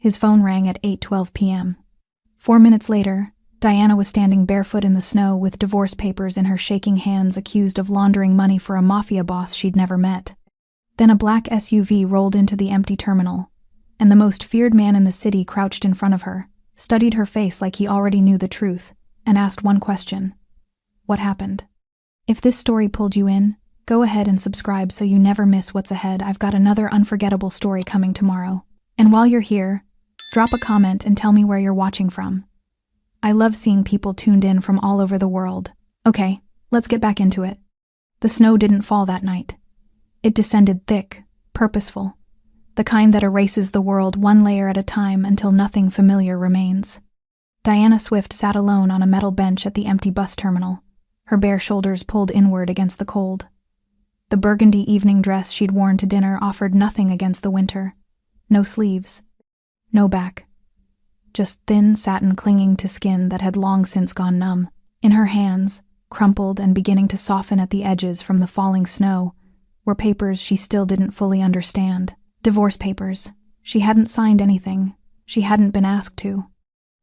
His phone rang at 8:12 p.m. 4 minutes later, Diana was standing barefoot in the snow with divorce papers in her shaking hands, accused of laundering money for a Mafia boss she'd never met. Then a black SUV rolled into the empty terminal, and the most feared man in the city crouched in front of her, studied her face like he already knew the truth, and asked one question. What happened? If this story pulled you in, go ahead and subscribe so you never miss what's ahead. I've got another unforgettable story coming tomorrow. And while you're here, drop a comment and tell me where you're watching from. I love seeing people tuned in from all over the world. Okay, let's get back into it. The snow didn't fall that night. It descended thick, purposeful, the kind that erases the world one layer at a time until nothing familiar remains. Diana Swift sat alone on a metal bench at the empty bus terminal, her bare shoulders pulled inward against the cold. The burgundy evening dress she'd worn to dinner offered nothing against the winter. No sleeves, no back. Just thin satin clinging to skin that had long since gone numb. In her hands, crumpled and beginning to soften at the edges from the falling snow, were papers she still didn't fully understand. Divorce papers. She hadn't signed anything. She hadn't been asked to.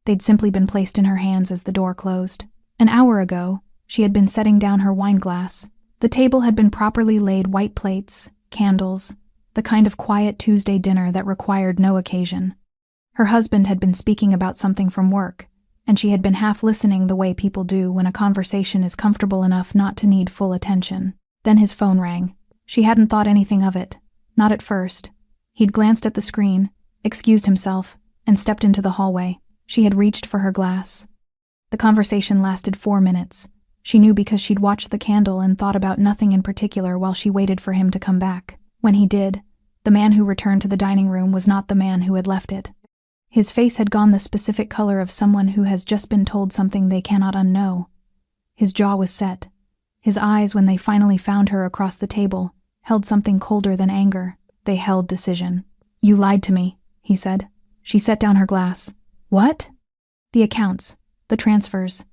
They'd simply been placed in her hands as the door closed. An hour ago, she had been setting down her wine glass. The table had been properly laid, white plates, candles, the kind of quiet Tuesday dinner that required no occasion. Her husband had been speaking about something from work, and she had been half listening the way people do when a conversation is comfortable enough not to need full attention. Then his phone rang. She hadn't thought anything of it, not at first. He'd glanced at the screen, excused himself, and stepped into the hallway. She had reached for her glass. The conversation lasted 4 minutes. She knew because she'd watched the candle and thought about nothing in particular while she waited for him to come back. When he did, the man who returned to the dining room was not the man who had left it. His face had gone the specific color of someone who has just been told something they cannot unknow. His jaw was set. His eyes, when they finally found her across the table, held something colder than anger. They held decision. "You lied to me," he said. She set down her glass. "What?" "The accounts. The transfers."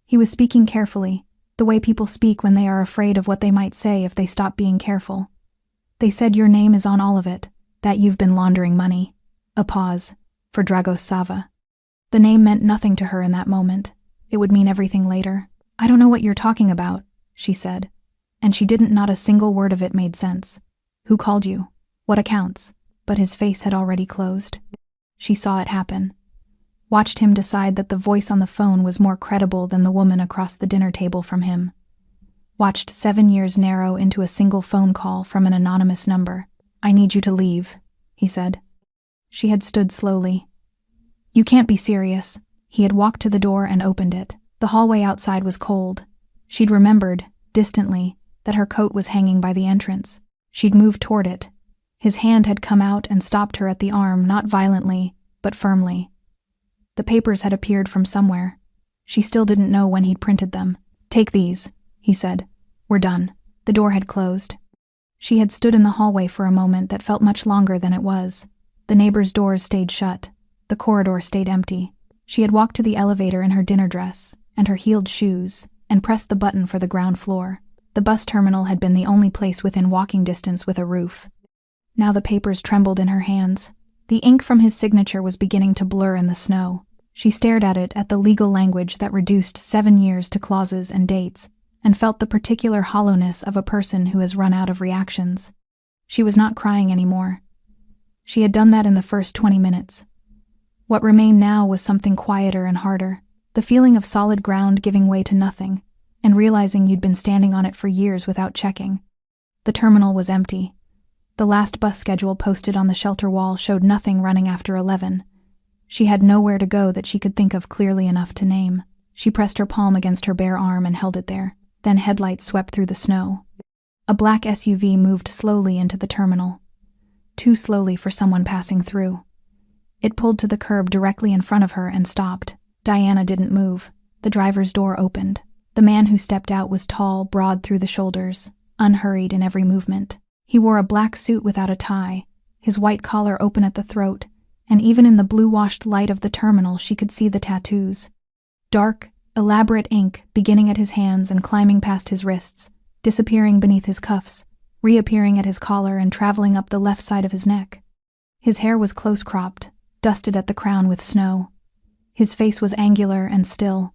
He was speaking carefully, the way people speak when they are afraid of what they might say if they stop being careful. "They said your name is on all of it, that you've been laundering money." A pause. For Dragos Sava. The name meant nothing to her in that moment. It would mean everything later. "I don't know what you're talking about," she said. And she didn't. Not a single word of it made sense. "Who called you? What accounts?" But his face had already closed. She saw it happen. Watched him decide that the voice on the phone was more credible than the woman across the dinner table from him. Watched 7 years narrow into a single phone call from an anonymous number. "I need you to leave," he said. She had stood slowly. "You can't be serious." He had walked to the door and opened it. The hallway outside was cold. She'd remembered, distantly, that her coat was hanging by the entrance. She'd moved toward it. His hand had come out and stopped her at the arm, not violently, but firmly. The papers had appeared from somewhere. She still didn't know when he'd printed them. "Take these," he said. "We're done." The door had closed. She had stood in the hallway for a moment that felt much longer than it was. The neighbors' doors stayed shut. The corridor stayed empty. She had walked to the elevator in her dinner dress and her heeled shoes and pressed the button for the ground floor. The bus terminal had been the only place within walking distance with a roof. Now the papers trembled in her hands. The ink from his signature was beginning to blur in the snow. She stared at it, at the legal language that reduced 7 years to clauses and dates, and felt the particular hollowness of a person who has run out of reactions. She was not crying anymore. She had done that in the first 20 minutes. What remained now was something quieter and harder, the feeling of solid ground giving way to nothing, and realizing you'd been standing on it for years without checking. The terminal was empty. The last bus schedule posted on the shelter wall showed nothing running after 11. She had nowhere to go that she could think of clearly enough to name. She pressed her palm against her bare arm and held it there. Then headlights swept through the snow. A black SUV moved slowly into the terminal. Too slowly for someone passing through. It pulled to the curb directly in front of her and stopped. Diana didn't move. The driver's door opened. The man who stepped out was tall, broad through the shoulders, unhurried in every movement. He wore a black suit without a tie, his white collar open at the throat, and even in the blue-washed light of the terminal she could see the tattoos. Dark, elaborate ink beginning at his hands and climbing past his wrists, disappearing beneath his cuffs, reappearing at his collar and traveling up the left side of his neck. His hair was close-cropped, dusted at the crown with snow. His face was angular and still,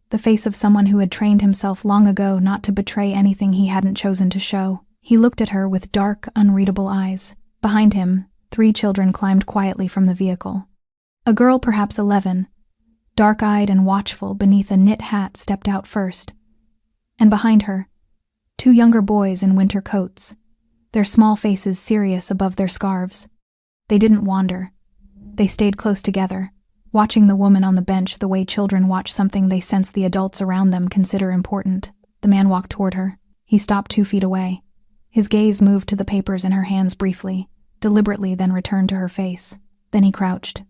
the face of someone who had trained himself long ago not to betray anything he hadn't chosen to show. He looked at her with dark, unreadable eyes. Behind him, 3 children climbed quietly from the vehicle. A girl, perhaps 11, dark-eyed and watchful beneath a knit hat, stepped out first. And behind her, 2 younger boys in winter coats, their small faces serious above their scarves. They didn't wander. They stayed close together, watching the woman on the bench the way children watch something they sense the adults around them consider important. The man walked toward her. He stopped 2 feet away. His gaze moved to the papers in her hands briefly, deliberately, then returned to her face. Then he crouched.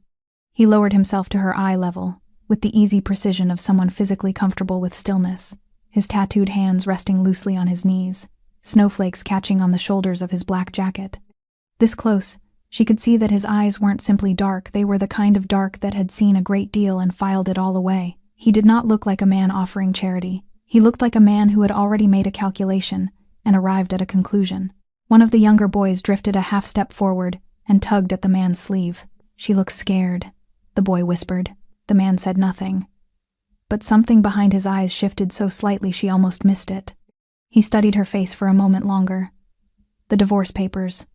He lowered himself to her eye level, with the easy precision of someone physically comfortable with stillness, his tattooed hands resting loosely on his knees, snowflakes catching on the shoulders of his black jacket. This close, she could see that his eyes weren't simply dark, they were the kind of dark that had seen a great deal and filed it all away. He did not look like a man offering charity. He looked like a man who had already made a calculation and arrived at a conclusion. One of the younger boys drifted a half-step forward and tugged at the man's sleeve. "She looks scared," the boy whispered. The man said nothing, but something behind his eyes shifted so slightly she almost missed it. He studied her face for a moment longer. The divorce papers,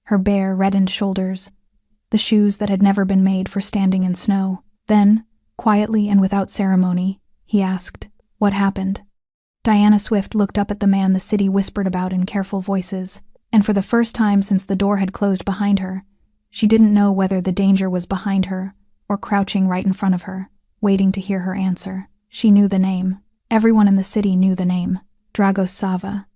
her bare, reddened shoulders, the shoes that had never been made for standing in snow. Then, quietly and without ceremony, he asked, "What happened?" Diana Swift looked up at the man the city whispered about in careful voices, and for the first time since the door had closed behind her, she didn't know whether the danger was behind her or crouching right in front of her, waiting to hear her answer. She knew the name. Everyone in the city knew the name. Dragos Sava.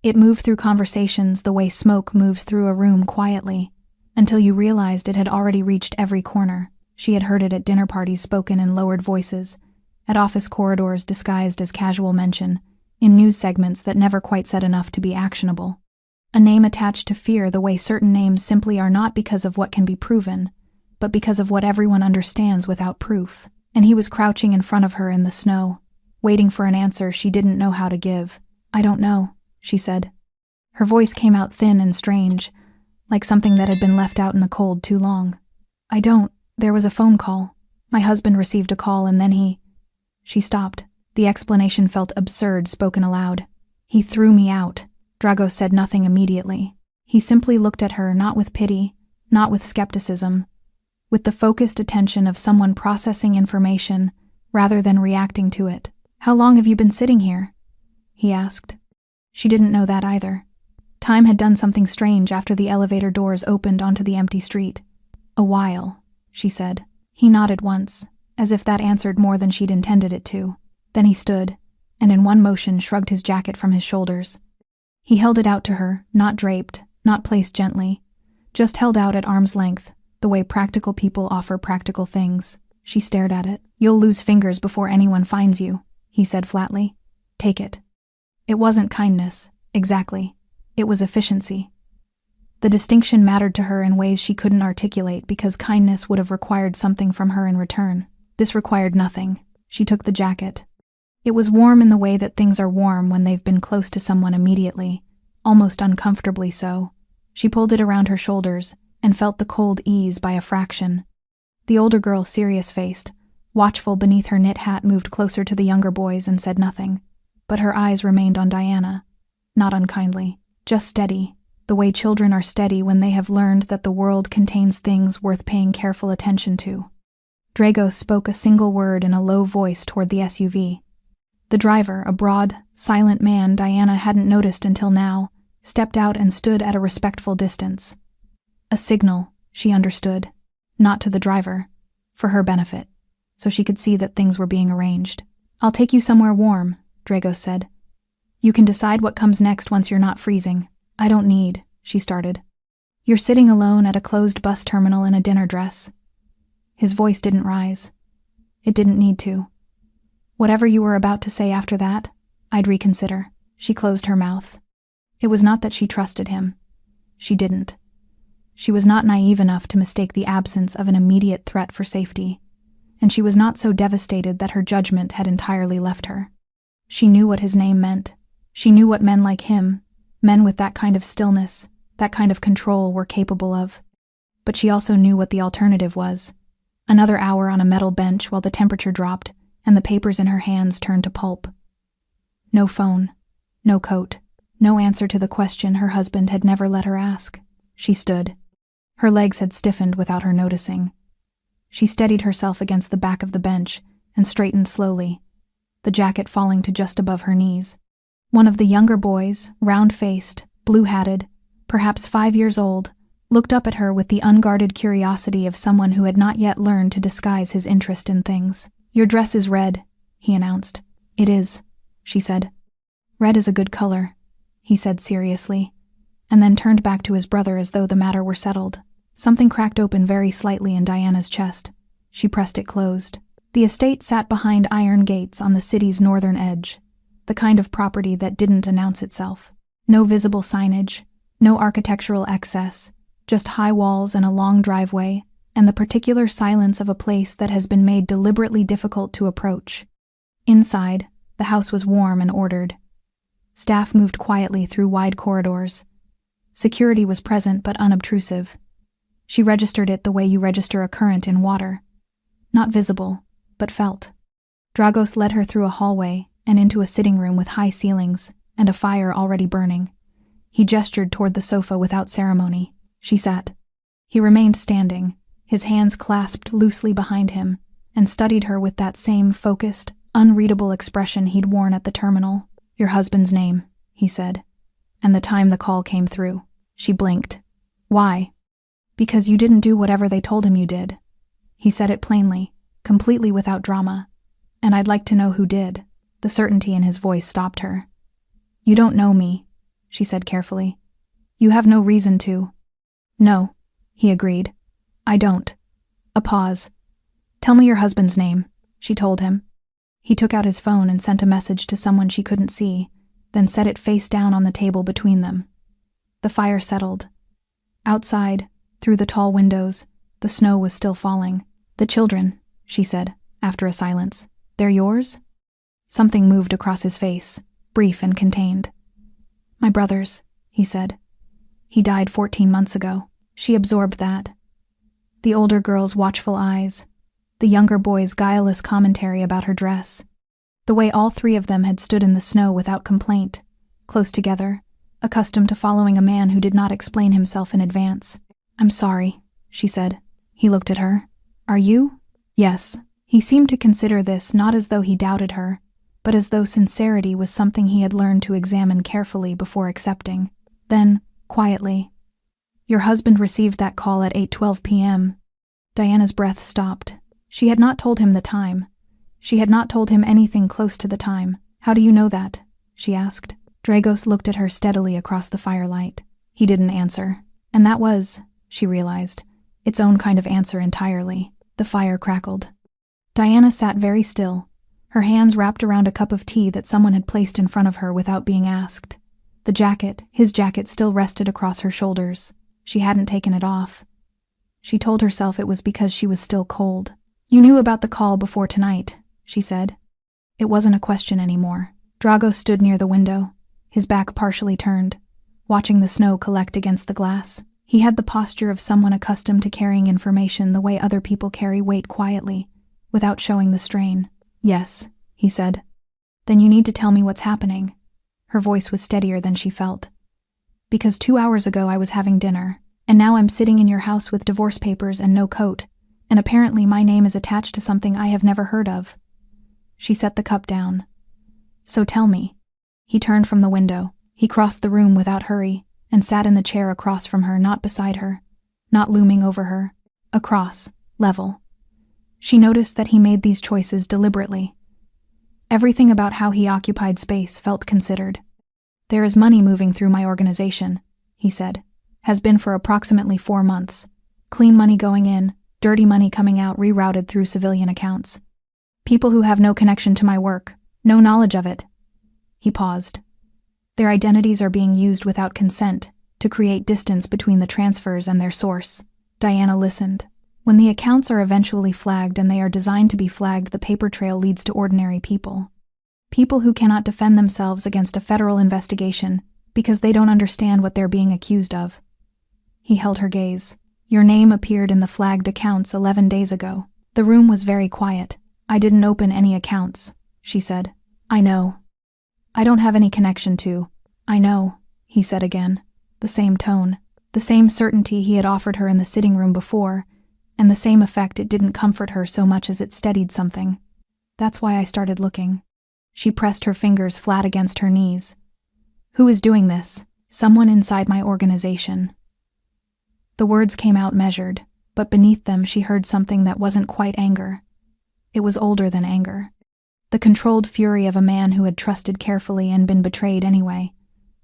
It moved through conversations the way smoke moves through a room quietly, until you realized it had already reached every corner. She had heard it at dinner parties spoken in lowered voices, at office corridors disguised as casual mention, in news segments that never quite said enough to be actionable. A name attached to fear the way certain names simply are, not because of what can be proven, but because of what everyone understands without proof. And he was crouching in front of her in the snow, waiting for an answer she didn't know how to give. "I don't know," she said. Her voice came out thin and strange, like something that had been left out in the cold too long. "I don't. There was a phone call. My husband received a call and then he—" She stopped. The explanation felt absurd spoken aloud. "He threw me out." Dragos said nothing immediately. He simply looked at her, not with pity, not with skepticism, with the focused attention of someone processing information rather than reacting to it. "How long have you been sitting here?" he asked. She didn't know that either. Time had done something strange after the elevator doors opened onto the empty street. "A while," she said. He nodded once, as if that answered more than she'd intended it to. Then he stood, and in one motion shrugged his jacket from his shoulders. He held it out to her, not draped, not placed gently, just held out at arm's length, the way practical people offer practical things. She stared at it. "You'll lose fingers before anyone finds you," he said flatly. "Take it." It wasn't kindness, exactly. It was efficiency. The distinction mattered to her in ways she couldn't articulate because kindness would have required something from her in return. This required nothing. She took the jacket. It was warm in the way that things are warm when they've been close to someone immediately, almost uncomfortably so. She pulled it around her shoulders and felt the cold ease by a fraction. The older girl, serious-faced, watchful beneath her knit hat, moved closer to the younger boys and said nothing. But her eyes remained on Diana, not unkindly, just steady, the way children are steady when they have learned that the world contains things worth paying careful attention to. Dragos spoke a single word in a low voice toward the SUV. The driver, a broad, silent man Diana hadn't noticed until now, stepped out and stood at a respectful distance. A signal, she understood, not to the driver, for her benefit, so she could see that things were being arranged. "I'll take you somewhere warm," Dragos said. "You can decide what comes next once you're not freezing." "I don't need," she started. "You're sitting alone at a closed bus terminal in a dinner dress." His voice didn't rise. It didn't need to. "Whatever you were about to say after that, I'd reconsider." She closed her mouth. It was not that she trusted him. She didn't. She was not naive enough to mistake the absence of an immediate threat for safety, and she was not so devastated that her judgment had entirely left her. She knew what his name meant. She knew what men like him, men with that kind of stillness, that kind of control, were capable of. But she also knew what the alternative was. Another hour on a metal bench while the temperature dropped and the papers in her hands turned to pulp. No phone, no coat, no answer to the question her husband had never let her ask. She stood. Her legs had stiffened without her noticing. She steadied herself against the back of the bench and straightened slowly, the jacket falling to just above her knees. One of the younger boys, round-faced, blue-hatted, perhaps 5 years old, looked up at her with the unguarded curiosity of someone who had not yet learned to disguise his interest in things. "Your dress is red," he announced. "It is," she said. "Red is a good color," he said seriously, and then turned back to his brother as though the matter were settled. Something cracked open very slightly in Diana's chest. She pressed it closed. The estate sat behind iron gates on the city's northern edge, the kind of property that didn't announce itself. No visible signage, no architectural excess, just high walls and a long driveway, and the particular silence of a place that has been made deliberately difficult to approach. Inside, the house was warm and ordered. Staff moved quietly through wide corridors. Security was present but unobtrusive. She registered it the way you register a current in water. Not visible, but felt. Dragos led her through a hallway and into a sitting room with high ceilings and a fire already burning. He gestured toward the sofa without ceremony. She sat. He remained standing, his hands clasped loosely behind him, and studied her with that same focused, unreadable expression he'd worn at the terminal. "Your husband's name," he said, and the time the call came through. She blinked. "Why?" "Because you didn't do whatever they told him you did." He said it plainly, completely without drama, and I'd like to know who did. The certainty in his voice stopped her. "You don't know me," she said carefully. "You have no reason to." "No," he agreed. "I don't." A pause. "Tell me your husband's name," she told him. He took out his phone and sent a message to someone she couldn't see, then set it face down on the table between them. The fire settled. Outside, through the tall windows, the snow was still falling. "The children," she said, after a silence. "They're yours?" Something moved across his face, brief and contained. "My brother's," he said. "He died 14 months ago." She absorbed that. The older girl's watchful eyes, the younger boy's guileless commentary about her dress, the way all three of them had stood in the snow without complaint, close together, accustomed to following a man who did not explain himself in advance. "I'm sorry," she said. He looked at her. "Are you?" "Yes." He seemed to consider this not as though he doubted her, but as though sincerity was something he had learned to examine carefully before accepting. Then, quietly, "Your husband received that call at 8:12 p.m. Diana's breath stopped. She had not told him the time. She had not told him anything close to the time. "How do you know that?" she asked. Dragos looked at her steadily across the firelight. He didn't answer. And that was, she realized, its own kind of answer entirely. The fire crackled. Diana sat very still, her hands wrapped around a cup of tea that someone had placed in front of her without being asked. The jacket, his jacket, still rested across her shoulders. She hadn't taken it off. She told herself it was because she was still cold. "You knew about the call before tonight," she said. It wasn't a question anymore. Dragos stood near the window, his back partially turned, watching the snow collect against the glass. He had the posture of someone accustomed to carrying information the way other people carry weight quietly, without showing the strain. "Yes," he said. "Then you need to tell me what's happening." Her voice was steadier than she felt. "Because 2 hours ago I was having dinner, and now I'm sitting in your house with divorce papers and no coat, and apparently my name is attached to something I have never heard of." She set the cup down. "So tell me." He turned from the window. He crossed the room without hurry, and sat in the chair across from her, not beside her, not looming over her. Across, level. She noticed that he made these choices deliberately. Everything about how he occupied space felt considered. "There is money moving through my organization," he said. "Has been for approximately 4 months. Clean money going in, dirty money coming out, rerouted through civilian accounts. People who have no connection to my work, no knowledge of it." He paused. "Their identities are being used without consent to create distance between the transfers and their source." Diana listened. When the accounts are eventually flagged, and they are designed to be flagged, the paper trail leads to ordinary people. People who cannot defend themselves against a federal investigation because they don't understand what they're being accused of. He held her gaze. "Your name appeared in the flagged accounts 11 days ago." The room was very quiet. I didn't open any accounts, she said. I know. I don't have any connection to. I know, he said again. The same tone, the same certainty he had offered her in the sitting room before, and the same effect it didn't comfort her so much as it steadied something. That's why I started looking. She pressed her fingers flat against her knees. Who is doing this? Someone inside my organization. The words came out measured, but beneath them she heard something that wasn't quite anger. It was older than anger. The controlled fury of a man who had trusted carefully and been betrayed anyway.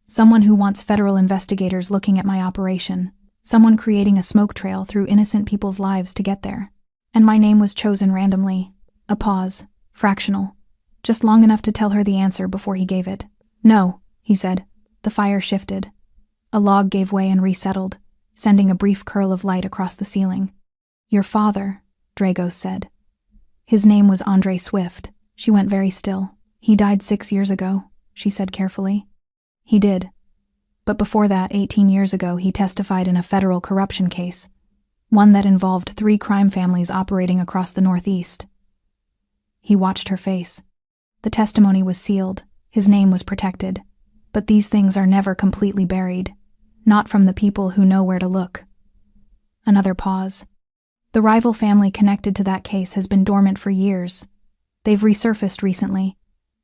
Someone who wants federal investigators looking at my operation. Someone creating a smoke trail through innocent people's lives to get there. And my name was chosen randomly. A pause. Fractional. Just long enough to tell her the answer before he gave it. No, he said. The fire shifted. A log gave way and resettled, sending a brief curl of light across the ceiling. Your father, Dragos said. His name was Andre Swift. She went very still. He died 6 years ago, she said carefully. He did. But before that, 18 years ago, he testified in a federal corruption case, one that involved 3 crime families operating across the Northeast. He watched her face. The testimony was sealed, his name was protected, but these things are never completely buried, not from the people who know where to look. Another pause. The rival family connected to that case has been dormant for years. They've resurfaced recently,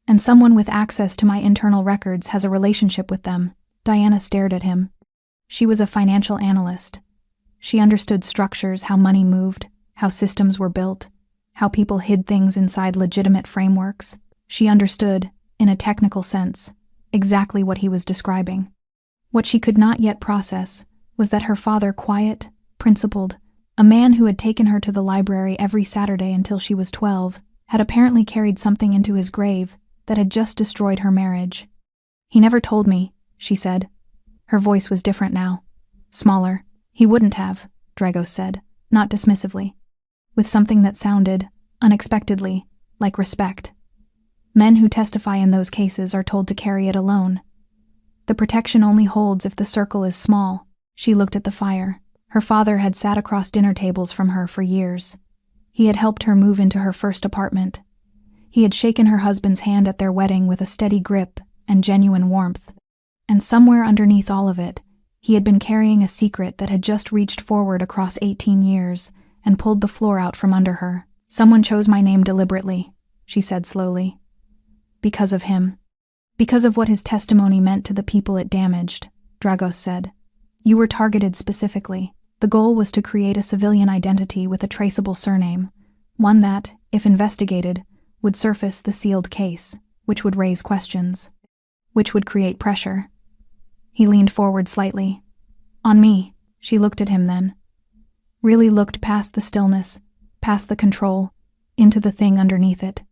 and someone with access to my internal records has a relationship with them. Diana stared at him. She was a financial analyst. She understood structures, how money moved, how systems were built, how people hid things inside legitimate frameworks. She understood, in a technical sense, exactly what he was describing. What she could not yet process was that her father, quiet, principled, a man who had taken her to the library every Saturday until she was 12, had apparently carried something into his grave that had just destroyed her marriage. He never told me, she said. Her voice was different now. Smaller. He wouldn't have, Dragos said, not dismissively. With something that sounded, unexpectedly, like respect. Men who testify in those cases are told to carry it alone. The protection only holds if the circle is small. She looked at the fire. Her father had sat across dinner tables from her for years. He had helped her move into her first apartment. He had shaken her husband's hand at their wedding with a steady grip and genuine warmth. And somewhere underneath all of it, he had been carrying a secret that had just reached forward across 18 years and pulled the floor out from under her. Someone chose my name deliberately, she said slowly. Because of him. Because of what his testimony meant to the people it damaged, Dragos said. You were targeted specifically. The goal was to create a civilian identity with a traceable surname, one that, if investigated, would surface the sealed case, which would raise questions, which would create pressure. He leaned forward slightly. On me, she looked at him then. Really looked past the stillness, past the control, into the thing underneath it.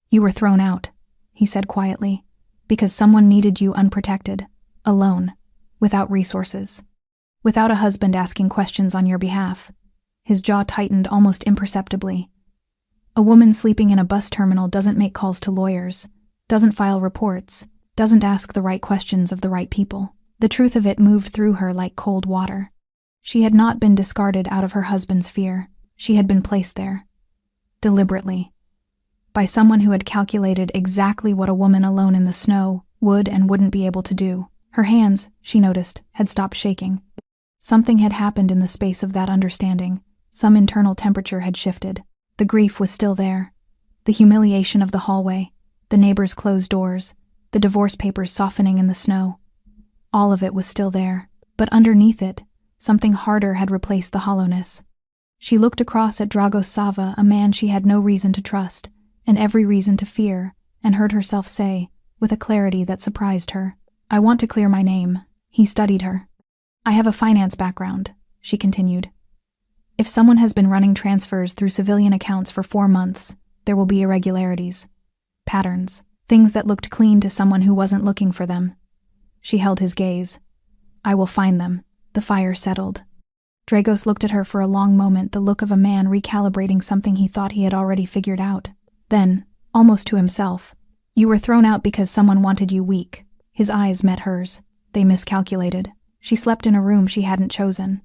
You were thrown out, he said quietly, because someone needed you unprotected, alone, without resources. Without a husband asking questions on your behalf. His jaw tightened almost imperceptibly. A woman sleeping in a bus terminal doesn't make calls to lawyers, doesn't file reports, doesn't ask the right questions of the right people. The truth of it moved through her like cold water. She had not been discarded out of her husband's fear. She had been placed there. Deliberately. By someone who had calculated exactly what a woman alone in the snow would and wouldn't be able to do. Her hands, she noticed, had stopped shaking. Something had happened in the space of that understanding. Some internal temperature had shifted. The grief was still there. The humiliation of the hallway, the neighbors' closed doors, the divorce papers softening in the snow. All of it was still there, but underneath it, something harder had replaced the hollowness. She looked across at Dragos Sava, a man she had no reason to trust, and every reason to fear, and heard herself say, with a clarity that surprised her, I want to clear my name. He studied her. I have a finance background, she continued. If someone has been running transfers through civilian accounts for 4 months, there will be irregularities, patterns, things that looked clean to someone who wasn't looking for them. She held his gaze. I will find them. The fire settled. Dragos looked at her for a long moment, the look of a man recalibrating something he thought he had already figured out. Then, almost to himself, you were thrown out because someone wanted you weak. His eyes met hers. They miscalculated. She slept in a room she hadn't chosen.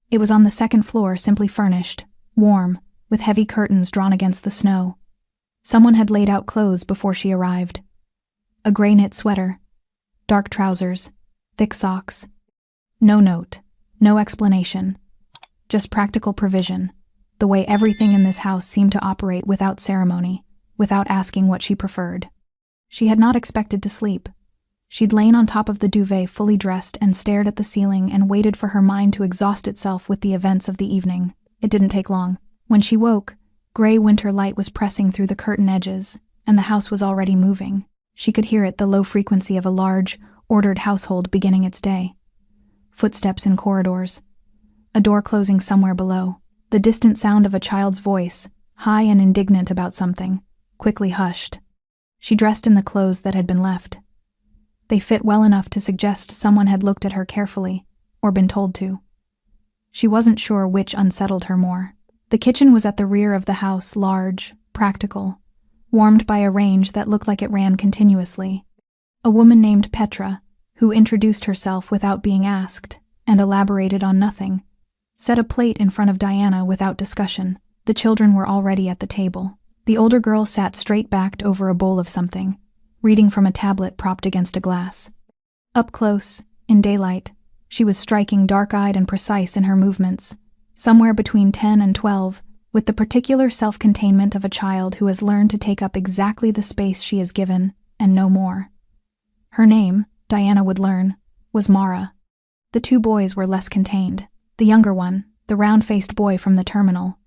It was on the 2nd floor, simply furnished, warm, with heavy curtains drawn against the snow. Someone had laid out clothes before she arrived. A gray knit sweater, dark trousers, thick socks. No note, no explanation. Just practical provision, the way everything in this house seemed to operate without ceremony, without asking what she preferred. She had not expected to sleep. She'd lain on top of the duvet fully dressed and stared at the ceiling and waited for her mind to exhaust itself with the events of the evening. It didn't take long. When she woke, gray winter light was pressing through the curtain edges, and the house was already moving. She could hear it, the low frequency of a large, ordered household beginning its day. Footsteps in corridors. A door closing somewhere below. The distant sound of a child's voice, high and indignant about something, quickly hushed. She dressed in the clothes that had been left. They fit well enough to suggest someone had looked at her carefully, or been told to. She wasn't sure which unsettled her more. The kitchen was at the rear of the house, large, practical, warmed by a range that looked like it ran continuously. A woman named Petra, who introduced herself without being asked, and elaborated on nothing, set a plate in front of Diana without discussion. The children were already at the table. The older girl sat straight-backed over a bowl of something, reading from a tablet propped against a glass. Up close, in daylight, she was striking, dark-eyed and precise in her movements, somewhere between 10 and 12, with the particular self-containment of a child who has learned to take up exactly the space she is given, and no more. Her name, Diana would learn, was Mara. The two boys were less contained. The younger one, the round-faced boy from the terminal,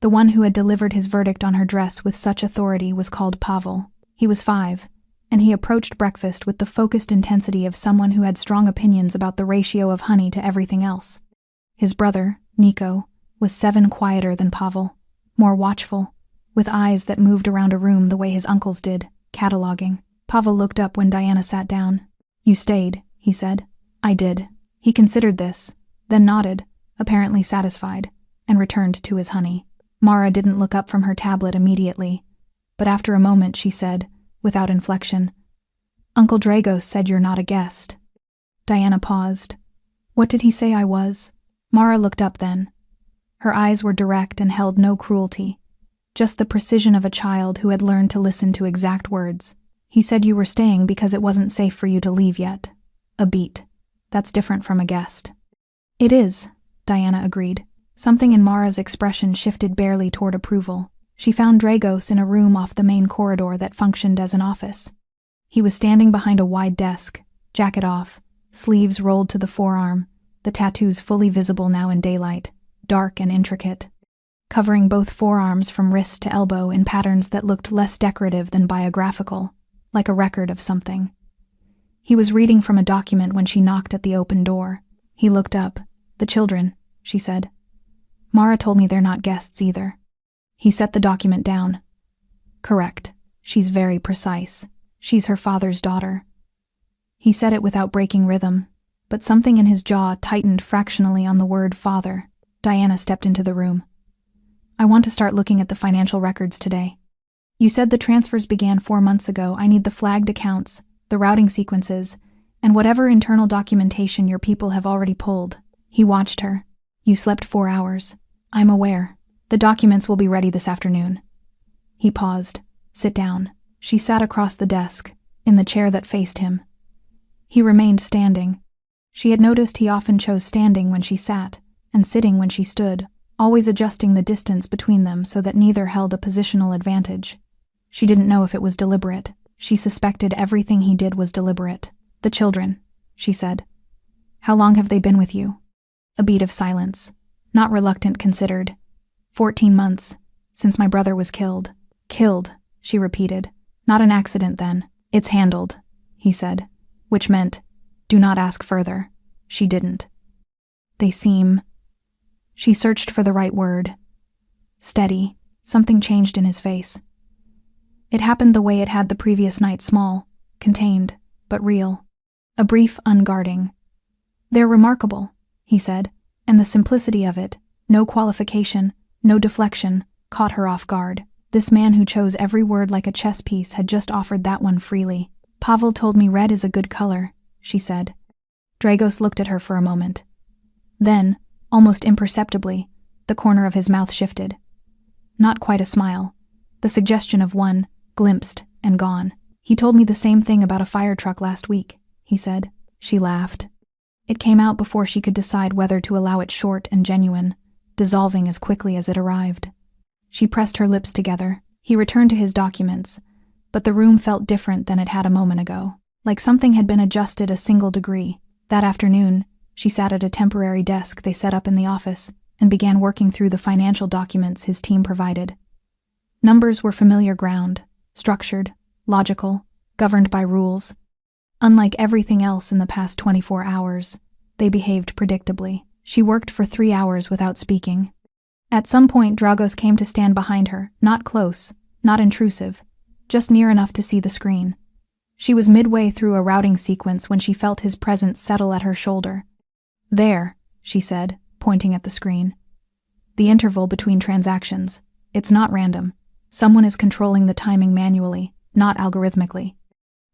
the one who had delivered his verdict on her dress with such authority, was called Pavel. He was 5, and he approached breakfast with the focused intensity of someone who had strong opinions about the ratio of honey to everything else. His brother, Nico, was 7, quieter than Pavel, more watchful, with eyes that moved around a room the way his uncle's did, cataloging. Pavel looked up when Diana sat down. "You stayed," he said. "I did." He considered this, then nodded, apparently satisfied, and returned to his honey. Mara didn't look up from her tablet immediately, but after a moment she said, without inflection, "Uncle Dragos said you're not a guest." Diana paused. "What did he say I was?" Mara looked up then. Her eyes were direct and held no cruelty, just the precision of a child who had learned to listen to exact words. "He said you were staying because it wasn't safe for you to leave yet. A beat. That's different from a guest." "It is," Diana agreed. Something in Mara's expression shifted barely toward approval. She found Dragos in a room off the main corridor that functioned as an office. He was standing behind a wide desk, jacket off, sleeves rolled to the forearm, the tattoos fully visible now in daylight, dark and intricate, covering both forearms from wrist to elbow in patterns that looked less decorative than biographical, like a record of something. He was reading from a document when she knocked at the open door. He looked up. "The children," she said. "Mara told me they're not guests either." He set the document down. "Correct. She's very precise. She's her father's daughter." He said it without breaking rhythm, but something in his jaw tightened fractionally on the word father. Diana stepped into the room. "I want to start looking at the financial records today. You said the transfers began 4 months ago. I need the flagged accounts, the routing sequences, and whatever internal documentation your people have already pulled." He watched her. "You slept 4 hours. I'm aware. The documents will be ready this afternoon." He paused. "Sit down." She sat across the desk, in the chair that faced him. He remained standing. She had noticed he often chose standing when she sat, and sitting when she stood, always adjusting the distance between them so that neither held a positional advantage. She didn't know if it was deliberate. She suspected everything he did was deliberate. "The children," she said. "How long have they been with you?" A beat of silence. Not reluctant considered. 14 months, since my brother was killed." "Killed," she repeated. "Not an accident then." "It's handled," he said, which meant, "Do not ask further." She didn't. "They seem..." She searched for the right word. "Steady." Something changed in his face. It happened the way it had the previous night, small, contained, but real. A brief unguarding. "They're remarkable," he said, and the simplicity of it, no qualification, no deflection, caught her off guard. This man who chose every word like a chess piece had just offered that one freely. "Pavel told me red is a good color," she said. Dragos looked at her for a moment. Then, almost imperceptibly, the corner of his mouth shifted. not quite a smile. The suggestion of one, glimpsed and gone. He told me the same thing about a fire truck last week, he said. She laughed. It came out before she could decide whether to allow it short and genuine, dissolving as quickly as it arrived. She pressed her lips together. He returned to his documents, but the room felt different than it had a moment ago, like something had been adjusted a single degree. That afternoon, she sat at a temporary desk they set up in the office and began working through the financial documents his team provided. Numbers were familiar ground, structured, logical, governed by rules. Unlike everything else in the past 24 hours, they behaved predictably. She worked for 3 hours without speaking. At some point, Dragos came to stand behind her, not close, not intrusive, just near enough to see the screen. She was midway through a routing sequence when she felt his presence settle at her shoulder. "There," she said, pointing at the screen. "The interval between transactions. It's not random. Someone is controlling the timing manually, not algorithmically.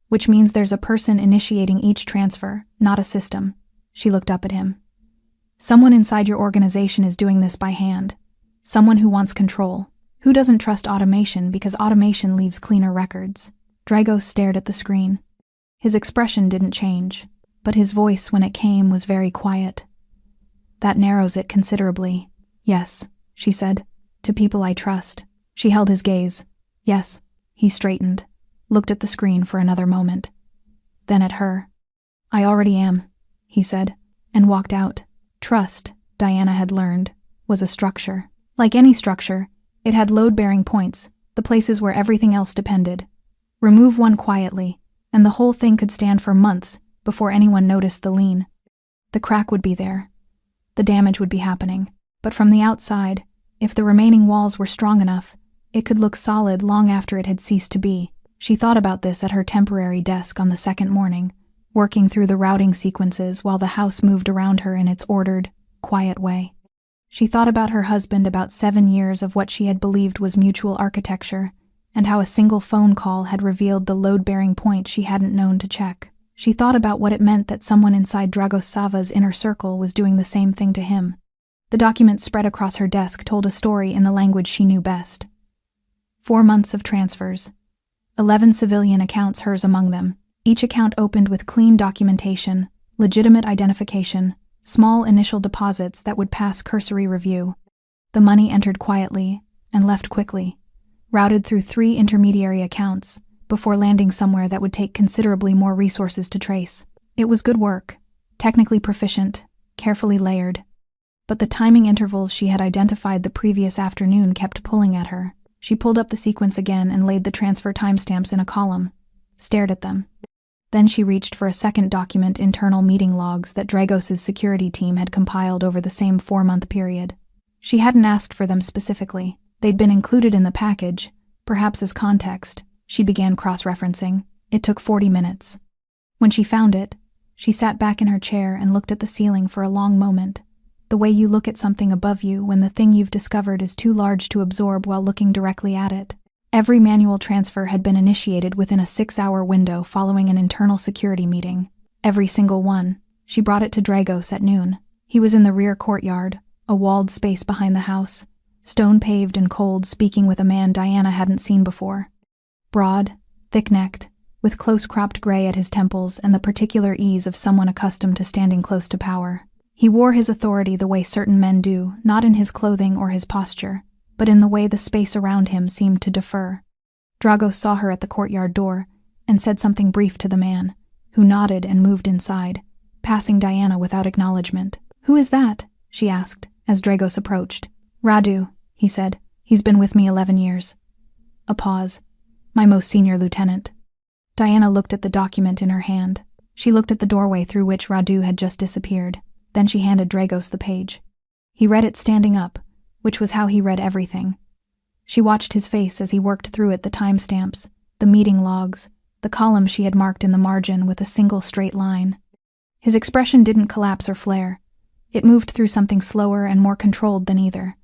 Which means there's a person initiating each transfer, not a system." She looked up at him. "Someone inside your organization is doing this by hand. Someone who wants control. Who doesn't trust automation because automation leaves cleaner records?" Dragos stared at the screen. His expression didn't change, but his voice when it came was very quiet. "That narrows it considerably. Yes," she said, "to people I trust." She held his gaze. "Yes." He straightened, looked at the screen for another moment. Then at her. "I already am," he said, and walked out. Trust, Diana had learned, was a structure. Like any structure, it had load-bearing points, the places where everything else depended. Remove one quietly, and the whole thing could stand for months before anyone noticed the lean. The crack would be there. The damage would be happening. But from the outside, if the remaining walls were strong enough, it could look solid long after it had ceased to be. She thought about this at her temporary desk on the second morning, working through the routing sequences while the house moved around her in its ordered, quiet way. She thought about her husband, about 7 years of what she had believed was mutual architecture, and how a single phone call had revealed the load-bearing point she hadn't known to check. She thought about what it meant that someone inside Dragos Sava's inner circle was doing the same thing to him. The document spread across her desk told a story in the language she knew best. 4 months of transfers. 11 civilian accounts, hers among them. Each account opened with clean documentation, legitimate identification, small initial deposits that would pass cursory review. The money entered quietly and left quickly, routed through 3 intermediary accounts, before landing somewhere that would take considerably more resources to trace. It was good work, technically proficient, carefully layered. But the timing intervals she had identified the previous afternoon kept pulling at her. She pulled up the sequence again and laid the transfer timestamps in a column, stared at them. Then she reached for a second document, internal meeting logs that Dragos's security team had compiled over the same 4-month period. She hadn't asked for them specifically. They'd been included in the package, perhaps as context. She began cross-referencing. It took 40 minutes. When she found it, she sat back in her chair and looked at the ceiling for a long moment, the way you look at something above you when the thing you've discovered is too large to absorb while looking directly at it. Every manual transfer had been initiated within a 6-hour window following an internal security meeting. Every single one. She brought it to Dragos at noon. He was in the rear courtyard, a walled space behind the house, stone-paved and cold, speaking with a man Diana hadn't seen before. Broad, thick-necked, with close-cropped gray at his temples and the particular ease of someone accustomed to standing close to power. He wore his authority the way certain men do, not in his clothing or his posture, but in the way the space around him seemed to defer. Dragos saw her at the courtyard door and said something brief to the man, who nodded and moved inside, passing Diana without acknowledgement. "Who is that?" she asked, as Dragos approached. "Radu," he said. "He's been with me 11 years. A pause. "My most senior lieutenant." Diana looked at the document in her hand. She looked at the doorway through which Radu had just disappeared. Then she handed Dragos the page. He read it standing up, which was how he read everything. She watched his face as he worked through it, the timestamps, the meeting logs, the columns she had marked in the margin with a single straight line. His expression didn't collapse or flare. It moved through something slower and more controlled than either.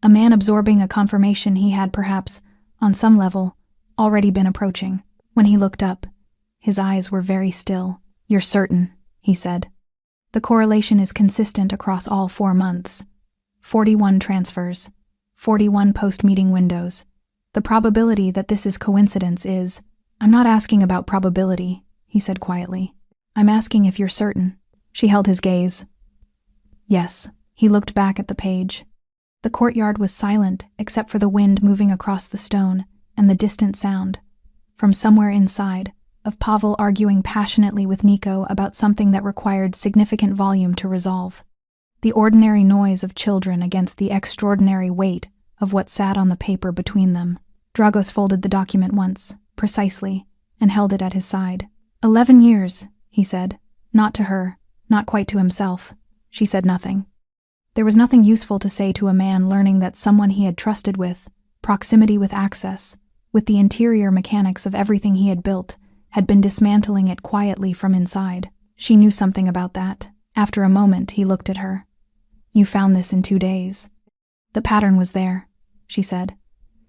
A man absorbing a confirmation he had perhaps, on some level, already been approaching. When he looked up, his eyes were very still. "You're certain," he said. "The correlation is consistent across all 4 months. 41 transfers. 41 post-meeting windows. The probability that this is coincidence is— I'm not asking about probability, he said quietly. I'm asking if you're certain. She held his gaze. Yes. He looked back at the page. The courtyard was silent except for the wind moving across the stone and the distant sound, from somewhere inside, of Pavel arguing passionately with Nico about something that required significant volume to resolve. The ordinary noise of children against the extraordinary weight of what sat on the paper between them. Dragos folded the document once, precisely, and held it at his side. 11 years, he said. Not to her, not quite to himself. She said nothing. There was nothing useful to say to a man learning that someone he had trusted with, proximity with access, with the interior mechanics of everything he had built, had been dismantling it quietly from inside. She knew something about that. After a moment, he looked at her. You found this in 2 days. The pattern was there, she said.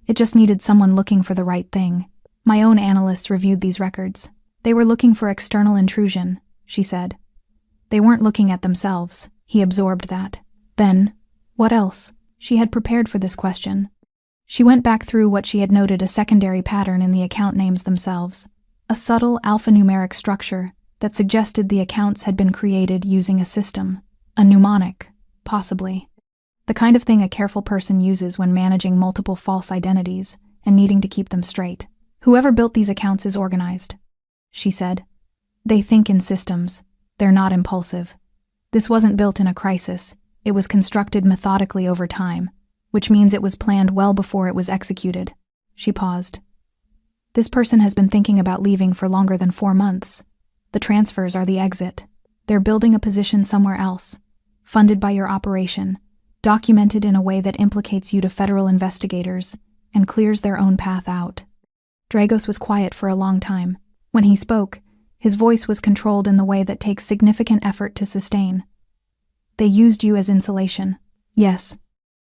It just needed someone looking for the right thing. My own analysts reviewed these records. They were looking for external intrusion, she said. They weren't looking at themselves. He absorbed that. Then, what else? She had prepared for this question. She went back through what she had noted a secondary pattern in the account names themselves. A subtle alphanumeric structure that suggested the accounts had been created using a system. A mnemonic, possibly. The kind of thing a careful person uses when managing multiple false identities and needing to keep them straight. Whoever built these accounts is organized, she said. They think in systems. They're not impulsive. This wasn't built in a crisis. It was constructed methodically over time, which means it was planned well before it was executed. She paused. This person has been thinking about leaving for longer than 4 months. The transfers are the exit. They're building a position somewhere else, funded by your operation, documented in a way that implicates you to federal investigators and clears their own path out. Dragos was quiet for a long time. When he spoke, his voice was controlled in the way that takes significant effort to sustain. They used you as insulation. Yes.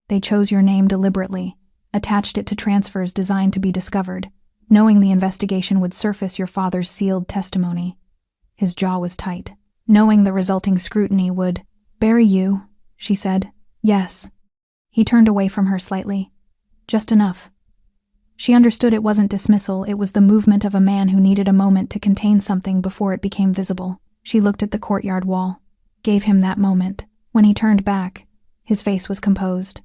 They chose your name deliberately, attached it to transfers designed to be discovered, knowing the investigation would surface your father's sealed testimony. His jaw was tight, knowing the resulting scrutiny would bury you, she said. Yes. He turned away from her slightly. Just enough. She understood it wasn't dismissal, it was the movement of a man who needed a moment to contain something before it became visible. She looked at the courtyard wall, gave him that moment. When he turned back, his face was composed.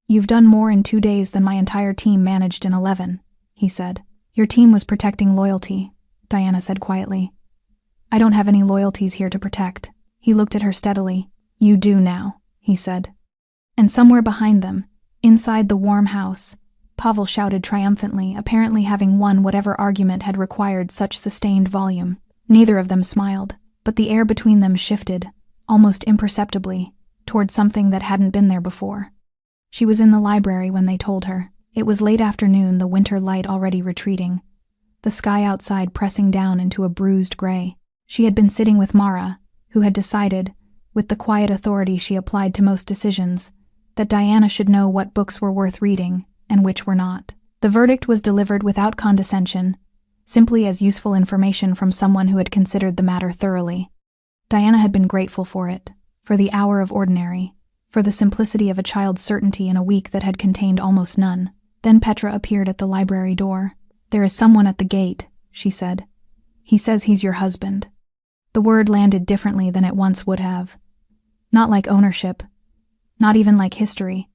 You've done more in 2 days than my entire team managed in 11, he said. Your team was protecting loyalty, Diana said quietly. I don't have any loyalties here to protect. He looked at her steadily. You do now, he said. And somewhere behind them, inside the warm house, Pavel shouted triumphantly, apparently having won whatever argument had required such sustained volume. Neither of them smiled, but the air between them shifted, almost imperceptibly, toward something that hadn't been there before. She was in the library when they told her. It was late afternoon, the winter light already retreating, the sky outside pressing down into a bruised gray. She had been sitting with Mara, who had decided, with the quiet authority she applied to most decisions, that Diana should know what books were worth reading and which were not. The verdict was delivered without condescension, simply as useful information from someone who had considered the matter thoroughly. Diana had been grateful for it, for the hour of ordinary, for the simplicity of a child's certainty in a week that had contained almost none. Then Petra appeared at the library door. There is someone at the gate, she said. He says he's your husband. The word landed differently than it once would have. Not like ownership, not even like history,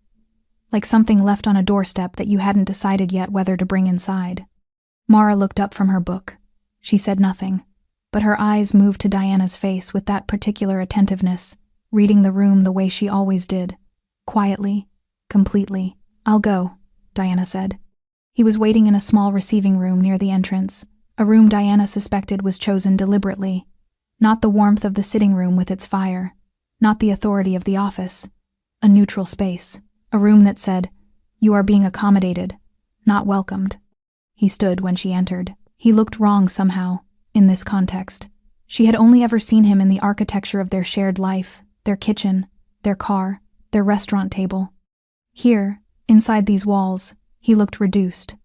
like something left on a doorstep that you hadn't decided yet whether to bring inside. Mara looked up from her book. She said nothing, but her eyes moved to Diana's face with that particular attentiveness, reading the room the way she always did, quietly, completely. I'll go, Diana said. He was waiting in a small receiving room near the entrance, a room Diana suspected was chosen deliberately. Not the warmth of the sitting room with its fire, not the authority of the office. A neutral space, a room that said, "You are being accommodated, not welcomed." He stood when she entered. He looked wrong somehow, in this context. She had only ever seen him in the architecture of their shared life, their kitchen, their car, their restaurant table. Here, inside these walls, he looked reduced.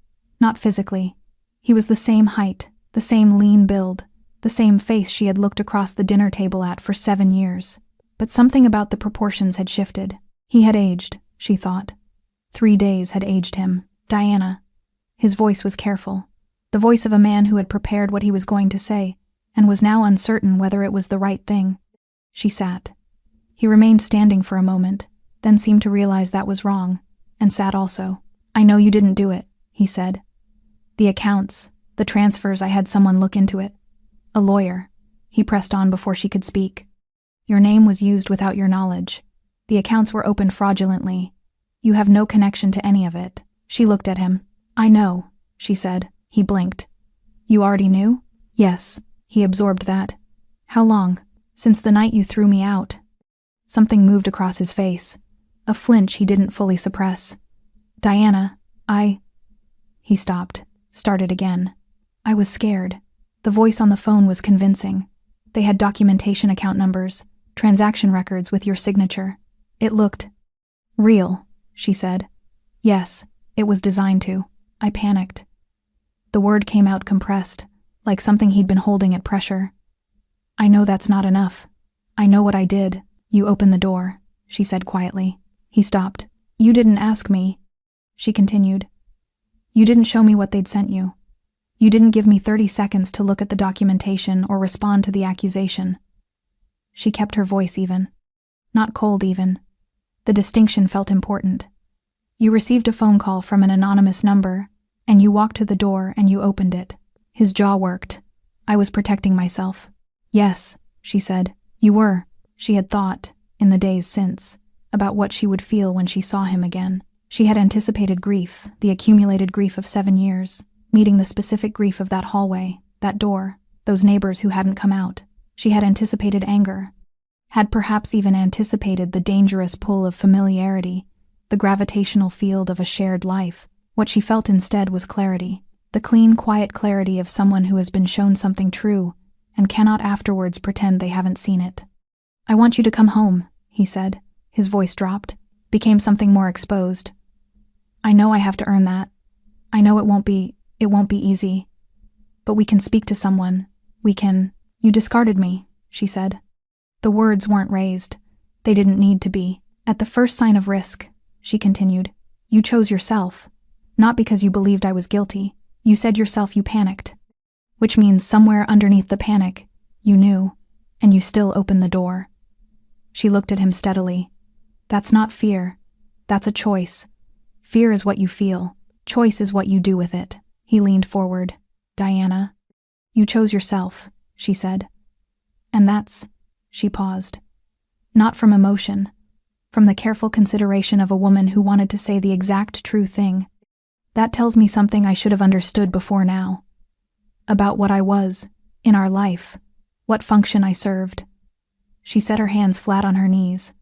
Not physically. He was the same height, the same lean build, the same face she had looked across the dinner table at for 7 years. But something about the proportions had shifted. He had aged, she thought. 3 days had aged him. Diana. His voice was careful, the voice of a man who had prepared what he was going to say, and was now uncertain whether it was the right thing. She sat. He remained standing for a moment, then seemed to realize that was wrong, and sat also. I know you didn't do it, he said. The accounts, the transfers, I had someone look into it. A lawyer. He pressed on before she could speak. Your name was used without your knowledge. The accounts were opened fraudulently. You have no connection to any of it. She looked at him. I know, she said. He blinked. You already knew? Yes. He absorbed that. How long? Since the night you threw me out. Something moved across his face. A flinch he didn't fully suppress. Diana, He stopped, started again. I was scared. The voice on the phone was convincing. They had documentation, account numbers, transaction records with your signature. It looked real, she said. Yes, it was designed to. I panicked. The word came out compressed, like something he'd been holding at pressure. I know that's not enough. I know what I did. You opened the door, she said quietly. He stopped. You didn't ask me, she continued. You didn't show me what they'd sent you. You didn't give me 30 seconds to look at the documentation or respond to the accusation. She kept her voice even. Not cold even. The distinction felt important. You received a phone call from an anonymous number, and you walked to the door and you opened it. His jaw worked. I was protecting myself. Yes, she said. You were. She had thought, in the days since, about what she would feel when she saw him again. She had anticipated grief, the accumulated grief of 7 years, meeting the specific grief of that hallway, that door, those neighbors who hadn't come out. She had anticipated anger, had perhaps even anticipated the dangerous pull of familiarity, the gravitational field of a shared life. What she felt instead was clarity, the clean, quiet clarity of someone who has been shown something true and cannot afterwards pretend they haven't seen it. I want you to come home, he said. His voice dropped, became something more exposed. I know I have to earn that. I know it won't be easy. But we can speak to someone. We can. You discarded me, she said. The words weren't raised. They didn't need to be. At the first sign of risk, she continued, you chose yourself. Not because you believed I was guilty. You said yourself you panicked. Which means somewhere underneath the panic, you knew, and you still opened the door. She looked at him steadily. That's not fear. That's a choice. Fear is what you feel. Choice is what you do with it. He leaned forward. Diana, you chose yourself, she said. And that's, she paused. Not from emotion, from the careful consideration of a woman who wanted to say the exact true thing. That tells me something I should have understood before now. About what I was, in our life, what function I served. She set her hands flat on her knees.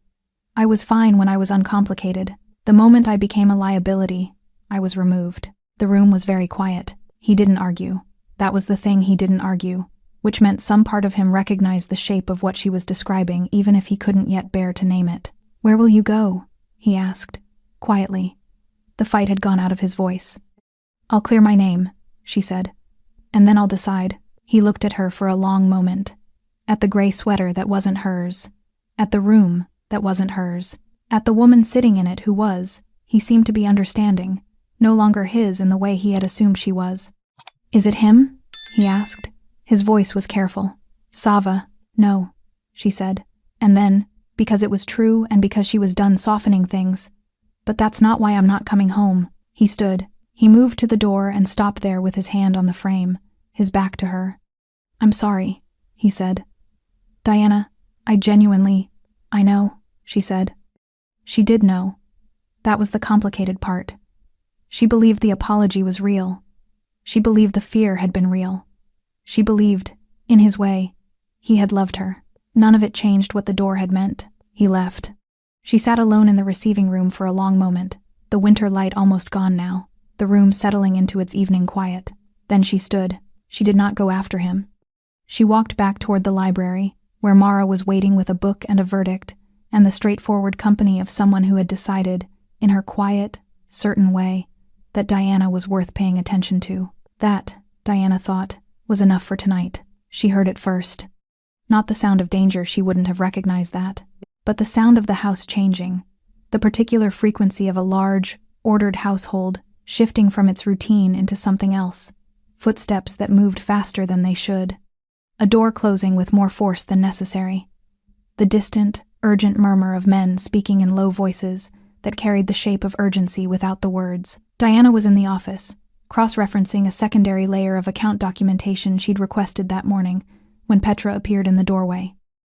I was fine when I was uncomplicated. The moment I became a liability, I was removed. The room was very quiet. He didn't argue. That was the thing, he didn't argue, which meant some part of him recognized the shape of what she was describing, even if he couldn't yet bear to name it. Where will you go? He asked, quietly. The fight had gone out of his voice. I'll clear my name, she said, and then I'll decide. He looked at her for a long moment. At the gray sweater that wasn't hers. At the room that wasn't hers. At the woman sitting in it who was. He seemed to be understanding. No longer his in the way he had assumed she was. Is it him? He asked. His voice was careful. Sava, no, she said. And then, because it was true and because she was done softening things. But that's not why I'm not coming home. He stood. He moved to the door and stopped there with his hand on the frame, his back to her. I'm sorry, he said. Diana, I know, she said. She did know. That was the complicated part. She believed the apology was real. She believed the fear had been real. She believed, in his way, he had loved her. None of it changed what the door had meant. He left. She sat alone in the receiving room for a long moment, the winter light almost gone now, the room settling into its evening quiet. Then she stood. She did not go after him. She walked back toward the library, where Mara was waiting with a book and a verdict, and the straightforward company of someone who had decided, in her quiet, certain way, that Diana was worth paying attention to. That, Diana thought, was enough for tonight. She heard it first. Not the sound of danger, she wouldn't have recognized that, but the sound of the house changing, the particular frequency of a large, ordered household, shifting from its routine into something else. Footsteps that moved faster than they should. A door closing with more force than necessary. The distant, urgent murmur of men speaking in low voices that carried the shape of urgency without the words. Diana was in the office, cross-referencing a secondary layer of account documentation she'd requested that morning, when Petra appeared in the doorway.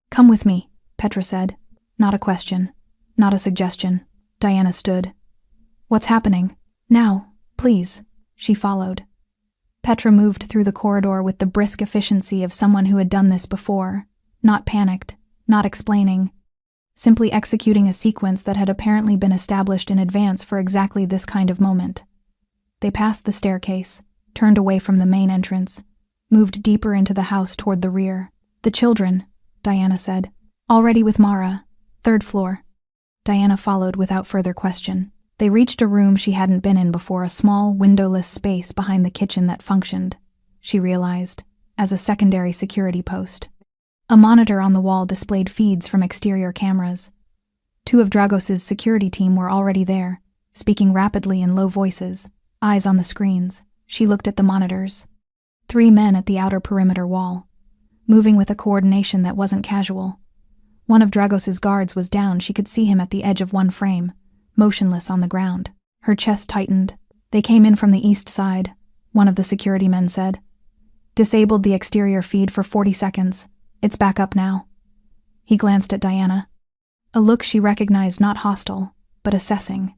"Come with me," Petra said. Not a question. Not a suggestion. Diana stood. "What's happening?" "Now, please." She followed. Petra moved through the corridor with the brisk efficiency of someone who had done this before, not panicked, not explaining, simply executing a sequence that had apparently been established in advance for exactly this kind of moment. They passed the staircase, turned away from the main entrance, moved deeper into the house toward the rear. "The children," Diana said. "Already with Mara. 3rd floor." Diana followed without further question. They reached a room she hadn't been in before, a small, windowless space behind the kitchen that functioned, she realized, as a secondary security post. A monitor on the wall displayed feeds from exterior cameras. 2 of Dragos's security team were already there, speaking rapidly in low voices, eyes on the screens. She looked at the monitors. 3 men at the outer perimeter wall, moving with a coordination that wasn't casual. One of Dragos's guards was down. She could see him at the edge of one frame, motionless on the ground. Her chest tightened. "They came in from the east side," one of the security men said. "Disabled the exterior feed for 40 seconds. It's back up now." He glanced at Diana. A look she recognized, not hostile, but assessing.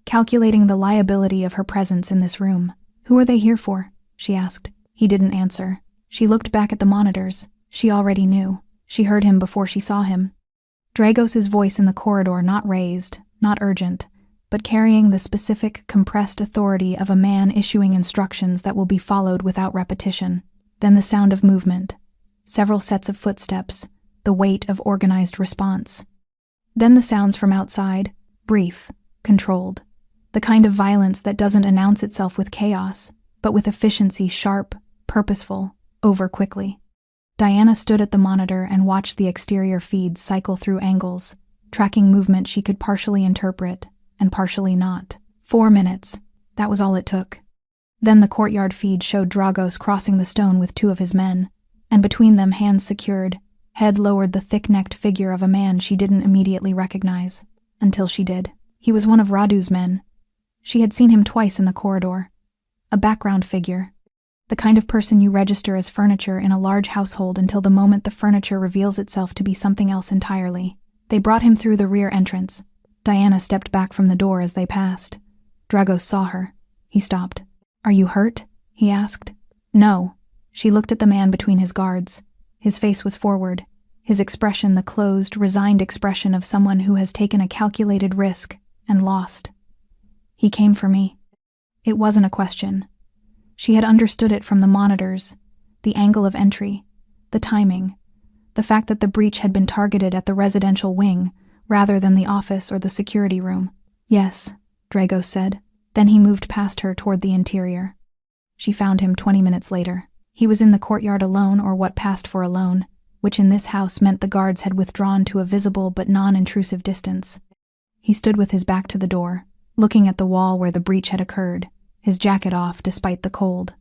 Calculating the liability of her presence in this room. "Who are they here for?" she asked. He didn't answer. She looked back at the monitors. She already knew. She heard him before she saw him. Dragos's voice in the corridor, not raised, not urgent, but carrying the specific, compressed authority of a man issuing instructions that will be followed without repetition. Then the sound of movement. Several sets of footsteps, the weight of organized response. Then the sounds from outside, brief, controlled. The kind of violence that doesn't announce itself with chaos, but with efficiency, sharp, purposeful, over quickly. Diana stood at the monitor and watched the exterior feeds cycle through angles, tracking movement she could partially interpret and partially not. 4 minutes. That was all it took. Then the courtyard feed showed Dragos crossing the stone with 2 of his men, and between them, hands secured, head lowered, the thick-necked figure of a man she didn't immediately recognize, until she did. He was one of Radu's men. She had seen him twice in the corridor. A background figure. The kind of person you register as furniture in a large household until the moment the furniture reveals itself to be something else entirely. They brought him through the rear entrance. Diana stepped back from the door as they passed. Dragos saw her. He stopped. "Are you hurt?" he asked. "No." She looked at the man between his guards. His face was forward, his expression the closed, resigned expression of someone who has taken a calculated risk and lost. "He came for me." It wasn't a question. She had understood it from the monitors, the angle of entry, the timing, the fact that the breach had been targeted at the residential wing rather than the office or the security room. "Yes," Dragos said. Then he moved past her toward the interior. She found him 20 minutes later. He was in the courtyard alone, or what passed for alone, which in this house meant the guards had withdrawn to a visible but non-intrusive distance. He stood with his back to the door, looking at the wall where the breach had occurred, his jacket off despite the cold.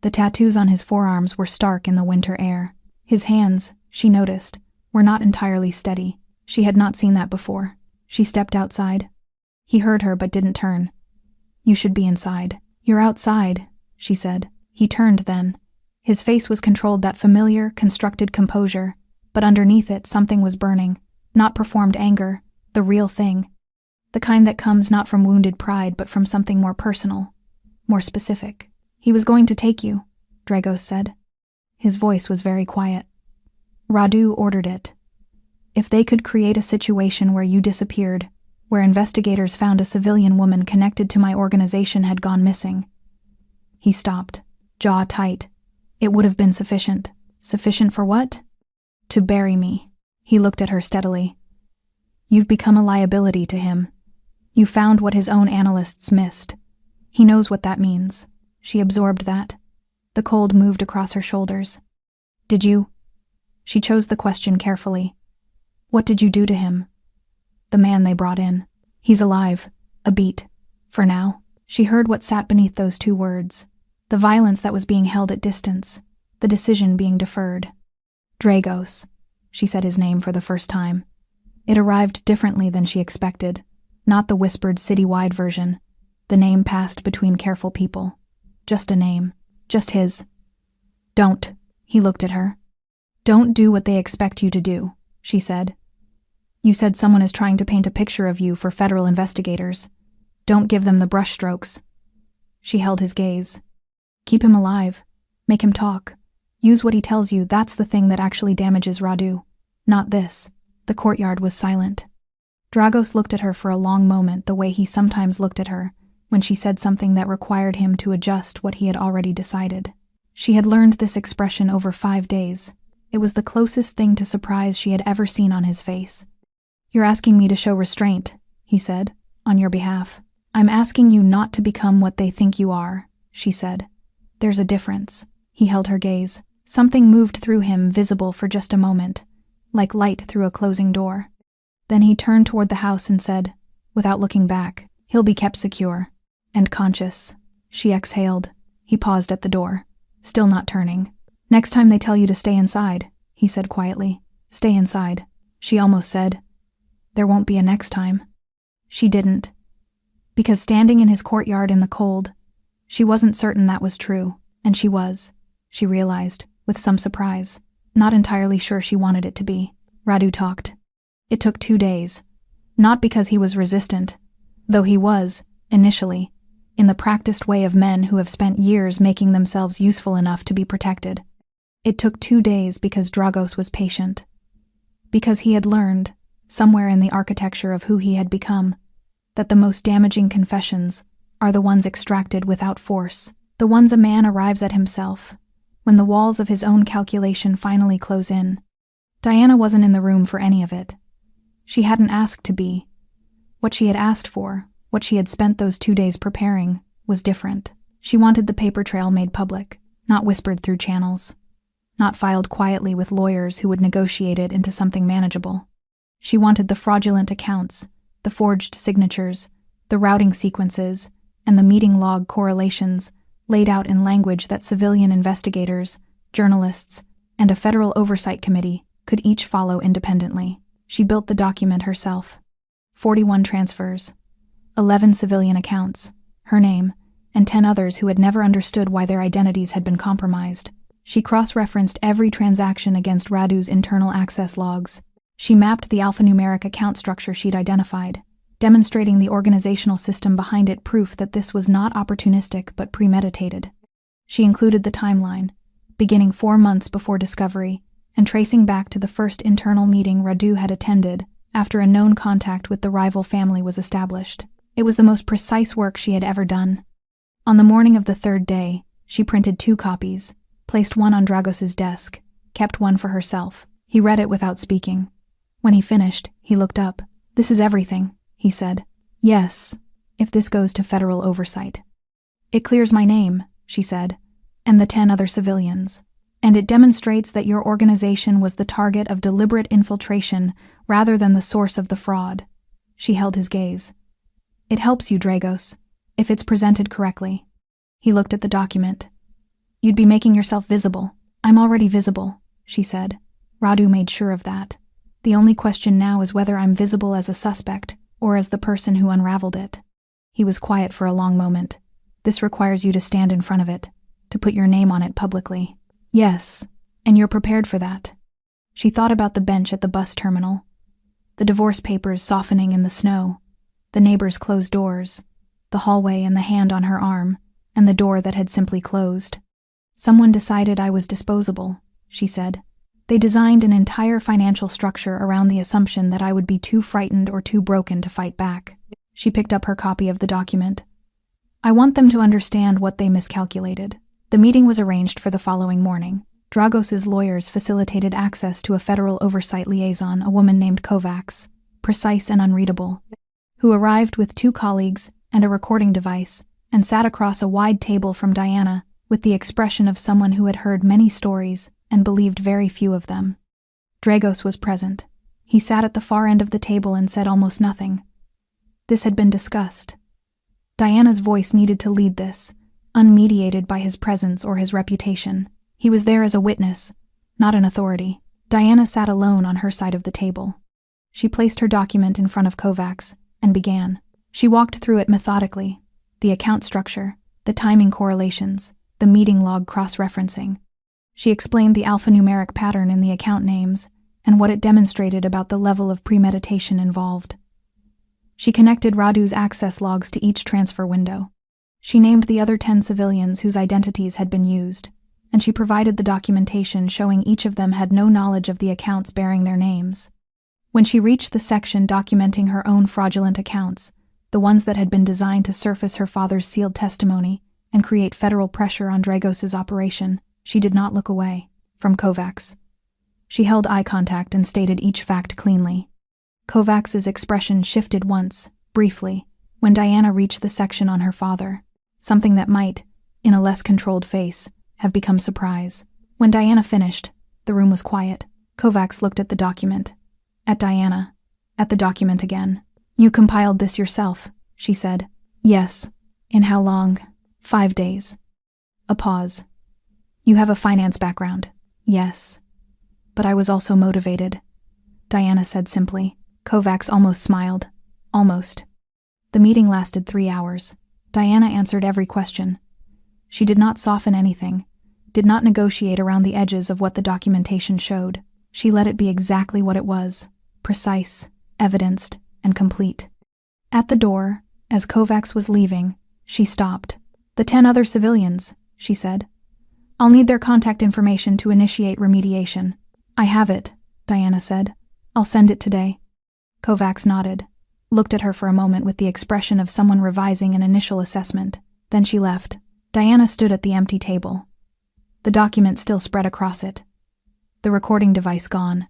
The tattoos on his forearms were stark in the winter air. His hands, she noticed, were not entirely steady. She had not seen that before. She stepped outside. He heard her but didn't turn. "You should be inside." "You're outside," she said. He turned then. His face was controlled, that familiar, constructed composure, but underneath it something was burning. Not performed anger, the real thing. The kind that comes not from wounded pride but from something more personal, more specific. "He was going to take you," Dragos said. His voice was very quiet. "Radu ordered it. If they could create a situation where you disappeared, where investigators found a civilian woman connected to my organization had gone missing." He stopped, jaw tight. "It would have been sufficient." "Sufficient for what?" "To bury me." He looked at her steadily. "You've become a liability to him. You found what his own analysts missed. He knows what that means." She absorbed that. The cold moved across her shoulders. "Did you?" She chose the question carefully. "What did you do to him?" "The man they brought in. He's alive. A beat. For now, she heard what sat beneath those two words. The violence that was being held at distance. The decision being deferred. Dragos. She said his name for the first time. It arrived differently than she expected. Not the whispered city-wide version. The name passed between careful people. Just a name. Just his. Don't. He looked at her. Don't do what they expect you to do, she said. You said someone is trying to paint a picture of you for federal investigators. Don't give them the brushstrokes. She held his gaze. Keep him alive. Make him talk. Use what he tells you. That's the thing that actually damages Radu. Not this. The courtyard was silent. Dragos looked at her for a long moment the way he sometimes looked at her, when she said something that required him to adjust what he had already decided. She had learned this expression over 5 days. It was the closest thing to surprise she had ever seen on his face. You're asking me to show restraint, he said, on your behalf. I'm asking you not to become what they think you are, she said. There's a difference. He held her gaze. Something moved through him, visible for just a moment, like light through a closing door. Then he turned toward the house and said, without looking back, he'll be kept secure and conscious. She exhaled. He paused at the door, still not turning. Next time they tell you to stay inside, he said quietly. Stay inside. She almost said, there won't be a next time. She didn't. Because standing in his courtyard in the cold, she wasn't certain that was true, and she was, she realized, with some surprise, not entirely sure she wanted it to be. Radu talked. It took 2 days. Not because he was resistant, though he was, initially, in the practiced way of men who have spent years making themselves useful enough to be protected. It took 2 days because Dragos was patient. Because he had learned, somewhere in the architecture of who he had become, that the most damaging confessions are the ones extracted without force, the ones a man arrives at himself, when the walls of his own calculation finally close in. Diana wasn't in the room for any of it. She hadn't asked to be. What she had asked for, what she had spent those 2 days preparing, was different. She wanted the paper trail made public, not whispered through channels, not filed quietly with lawyers who would negotiate it into something manageable. She wanted the fraudulent accounts, the forged signatures, the routing sequences, and the meeting log correlations laid out in language that civilian investigators, journalists, and a federal oversight committee could each follow independently. She built the document herself. 41 transfers, 11 civilian accounts, her name, and 10 others who had never understood why their identities had been compromised. She cross-referenced every transaction against Radu's internal access logs. She mapped the alphanumeric account structure she'd identified, demonstrating the organizational system behind it, proof that this was not opportunistic but premeditated. She included the timeline, beginning 4 months before discovery, and tracing back to the first internal meeting Radu had attended after a known contact with the rival family was established. It was the most precise work she had ever done. On the morning of the 3rd day, she printed 2 copies, placed one on Dragos's desk, kept one for herself. He read it without speaking. When he finished, he looked up. This is everything, he said. Yes, if this goes to federal oversight. It clears my name, she said, and the 10 other civilians. And it demonstrates that your organization was the target of deliberate infiltration rather than the source of the fraud. She held his gaze. It helps you, Dragos, if it's presented correctly. He looked at the document. You'd be making yourself visible. I'm already visible, she said. Radu made sure of that. The only question now is whether I'm visible as a suspect or as the person who unraveled it. He was quiet for a long moment. This requires you to stand in front of it, to put your name on it publicly. Yes, and you're prepared for that. She thought about the bench at the bus terminal, the divorce papers softening in the snow, the neighbors' closed doors, the hallway and the hand on her arm, and the door that had simply closed. Someone decided I was disposable, she said. They designed an entire financial structure around the assumption that I would be too frightened or too broken to fight back. She picked up her copy of the document. I want them to understand what they miscalculated. The meeting was arranged for the following morning. Dragos's lawyers facilitated access to a federal oversight liaison, a woman named Kovacs, precise and unreadable, who arrived with 2 colleagues and a recording device and sat across a wide table from Diana with the expression of someone who had heard many stories and believed very few of them. Dragos was present. He sat at the far end of the table and said almost nothing. This had been discussed. Diana's voice needed to lead this, unmediated by his presence or his reputation. He was there as a witness, not an authority. Diana sat alone on her side of the table. She placed her document in front of Kovacs and began. She walked through it methodically, the account structure, the timing correlations, the meeting log cross-referencing. She explained the alphanumeric pattern in the account names and what it demonstrated about the level of premeditation involved. She connected Radu's access logs to each transfer window. She named the other 10 civilians whose identities had been used, and she provided the documentation showing each of them had no knowledge of the accounts bearing their names. When she reached the section documenting her own fraudulent accounts, the ones that had been designed to surface her father's sealed testimony and create federal pressure on Dragos's operation, she did not look away from Kovacs. She held eye contact and stated each fact cleanly. Kovacs's expression shifted once, briefly, when Diana reached the section on her father, something that might, in a less controlled face, have become surprise. When Diana finished, the room was quiet. Kovacs looked at the document. At Diana. At the document again. "You compiled this yourself," she said. "Yes." "In how long?" 5 days. A pause. "You have a finance background." "Yes." "But I was also motivated," Diana said simply. Kovacs almost smiled. Almost. The meeting lasted 3 hours. Diana answered every question. She did not soften anything, did not negotiate around the edges of what the documentation showed. She let it be exactly what it was, precise, evidenced, and complete. At the door, as Kovacs was leaving, she stopped. "The 10 other civilians," she said. "I'll need their contact information to initiate remediation." "I have it," Diana said. "I'll send it today." Kovacs nodded, looked at her for a moment with the expression of someone revising an initial assessment. Then she left. Diana stood at the empty table. The document still spread across it. The recording device gone.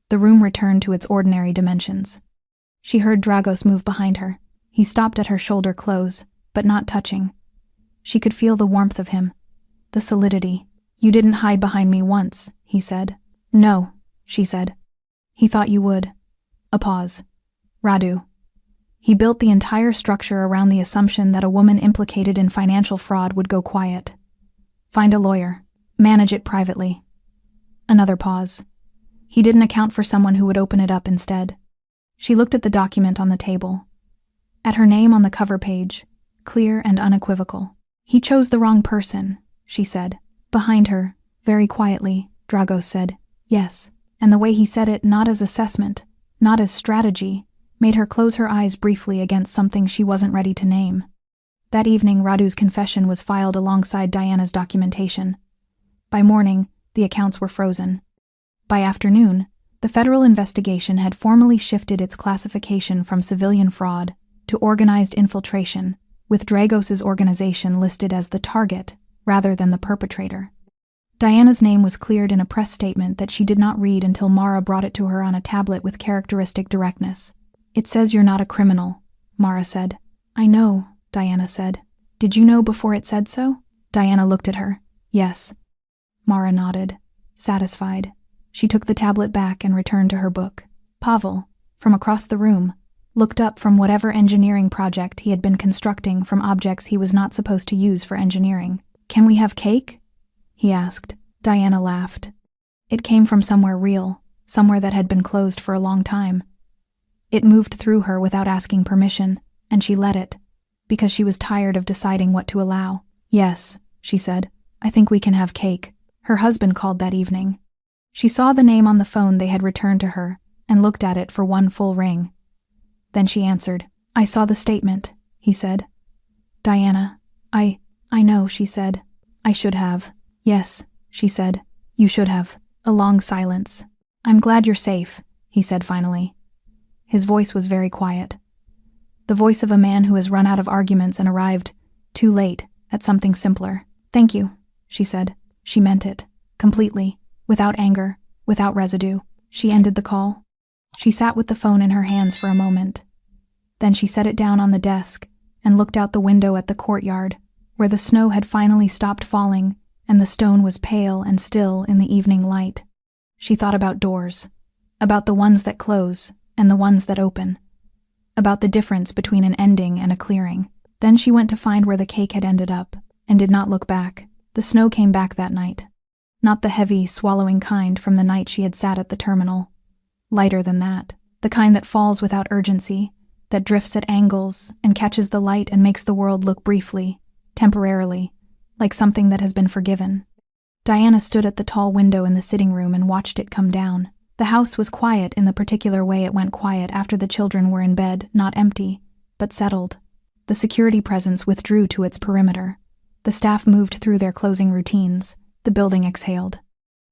The room returned to its ordinary dimensions. She heard Dragos move behind her. He stopped at her shoulder close, but not touching. She could feel the warmth of him, the solidity. "You didn't hide behind me once," he said. "No," she said. "He thought you would." A pause. "Radu." He built the entire structure around the assumption that a woman implicated in financial fraud would go quiet. Find a lawyer. Manage it privately. Another pause. He didn't account for someone who would open it up instead. She looked at the document on the table. At her name on the cover page, clear and unequivocal. "He chose the wrong person," she said. Behind her, very quietly, Dragos said, "Yes." And the way he said it, not as assessment, not as strategy, made her close her eyes briefly against something she wasn't ready to name. That evening, Radu's confession was filed alongside Diana's documentation. By morning, the accounts were frozen. By afternoon, the federal investigation had formally shifted its classification from civilian fraud to organized infiltration, with Dragos's organization listed as the target rather than the perpetrator. Diana's name was cleared in a press statement that she did not read until Mara brought it to her on a tablet with characteristic directness. "It says you're not a criminal," Mara said. "I know," Diana said. "Did you know before it said so?" Diana looked at her. "Yes." Mara nodded, satisfied. She took the tablet back and returned to her book. Pavel, from across the room, looked up from whatever engineering project he had been constructing from objects he was not supposed to use for engineering. "Can we have cake?" he asked. Diana laughed. It came from somewhere real, somewhere that had been closed for a long time. It moved through her without asking permission, and she let it, because she was tired of deciding what to allow. "Yes," she said, "I think we can have cake." Her husband called that evening. She saw the name on the phone they had returned to her and looked at it for one full ring. Then she answered. "I saw the statement," he said. "Diana, I know," she said. "I should have." "Yes," she said. "You should have." A long silence. "I'm glad you're safe," he said finally. His voice was very quiet. The voice of a man who has run out of arguments and arrived, too late, at something simpler. "Thank you," she said. She meant it, completely, without anger, without residue. She ended the call. She sat with the phone in her hands for a moment. Then she set it down on the desk and looked out the window at the courtyard, where the snow had finally stopped falling and the stone was pale and still in the evening light. She thought about doors, about the ones that close and the ones that open, about the difference between an ending and a clearing. Then she went to find where the cake had ended up, and did not look back. The snow came back that night. Not the heavy, swallowing kind from the night she had sat at the terminal. Lighter than that. The kind that falls without urgency, that drifts at angles and catches the light and makes the world look briefly, temporarily, like something that has been forgiven. Diana stood at the tall window in the sitting room and watched it come down. The house was quiet in the particular way it went quiet after the children were in bed, not empty, but settled. The security presence withdrew to its perimeter. The staff moved through their closing routines. The building exhaled.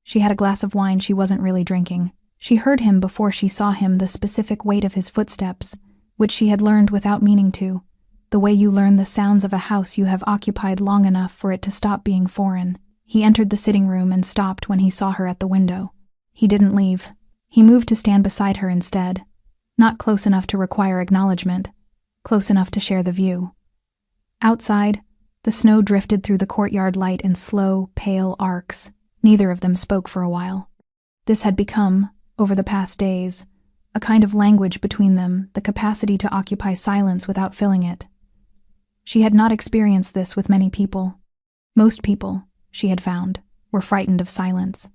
She had a glass of wine she wasn't really drinking. She heard him before she saw him, the specific weight of his footsteps, which she had learned without meaning to, the way you learn the sounds of a house you have occupied long enough for it to stop being foreign. He entered the sitting room and stopped when he saw her at the window. He didn't leave. He moved to stand beside her instead, not close enough to require acknowledgement, close enough to share the view. Outside, the snow drifted through the courtyard light in slow, pale arcs. Neither of them spoke for a while. This had become, over the past days, a kind of language between them, the capacity to occupy silence without filling it. She had not experienced this with many people. Most people, she had found, were frightened of silence.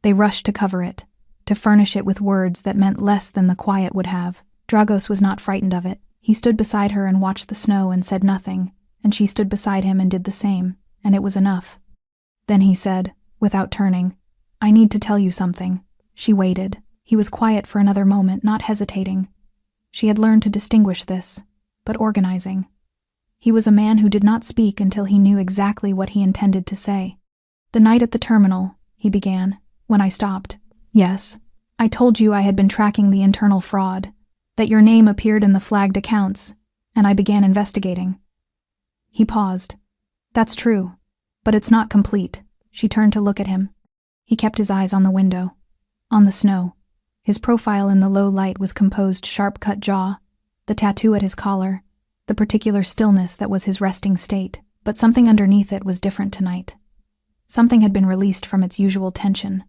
They rushed to cover it, to furnish it with words that meant less than the quiet would have. Dragos was not frightened of it. He stood beside her and watched the snow and said nothing, and she stood beside him and did the same, and it was enough. Then he said, without turning, "I need to tell you something." She waited. He was quiet for another moment, not hesitating. She had learned to distinguish this, but organizing. He was a man who did not speak until he knew exactly what he intended to say. "The night at the terminal," he began, "when I stopped. Yes, I told you I had been tracking the internal fraud, that your name appeared in the flagged accounts, and I began investigating." He paused. "That's true, but it's not complete." She turned to look at him. He kept his eyes on the window, on the snow. His profile in the low light was composed, sharp-cut jaw, the tattoo at his collar, the particular stillness that was his resting state, but something underneath it was different tonight. Something had been released from its usual tension.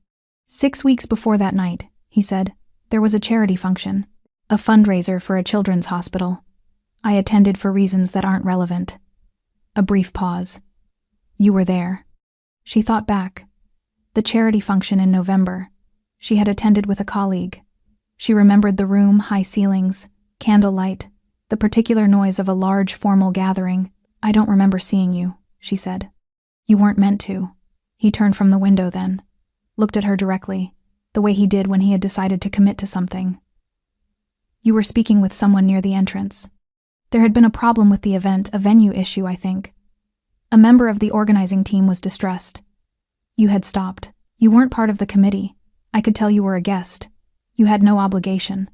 6 weeks before that night, he said, there was a charity function, a fundraiser for a children's hospital. I attended for reasons that aren't relevant. A brief pause. You were there. She thought back. The charity function in November. She had attended with a colleague. She remembered the room, high ceilings, candlelight, the particular noise of a large formal gathering. "I don't remember seeing you," she said. "You weren't meant to." He turned from the window then, looked at her directly, the way he did when he had decided to commit to something. "You were speaking with someone near the entrance. There had been a problem with the event, a venue issue, I think. A member of the organizing team was distressed. You had stopped. You weren't part of the committee. I could tell you were a guest. You had no obligation.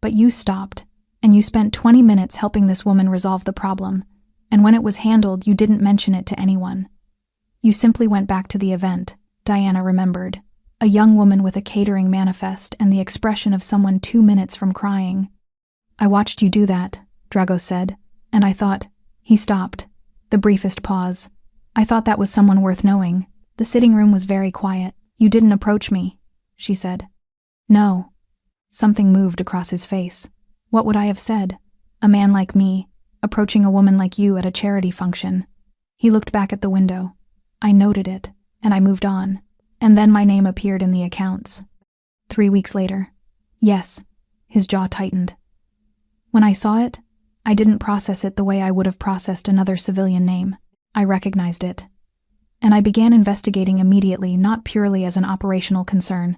But you stopped, and you spent 20 minutes helping this woman resolve the problem, and when it was handled, you didn't mention it to anyone. You simply went back to the event," Diana remembered. A young woman with a catering manifest and the expression of someone 2 minutes from crying. "I watched you do that," Drago said, "and I thought..." He stopped. The briefest pause. "I thought that was someone worth knowing." The sitting room was very quiet. "You didn't approach me," she said. "No." Something moved across his face. What would I have said? A man like me, approaching a woman like you at a charity function. He looked back at the window. I noted it, and I moved on. And then my name appeared in the accounts. 3 weeks later. Yes. His jaw tightened. When I saw it, I didn't process it the way I would have processed another civilian name. I recognized it. And I began investigating immediately, not purely as an operational concern.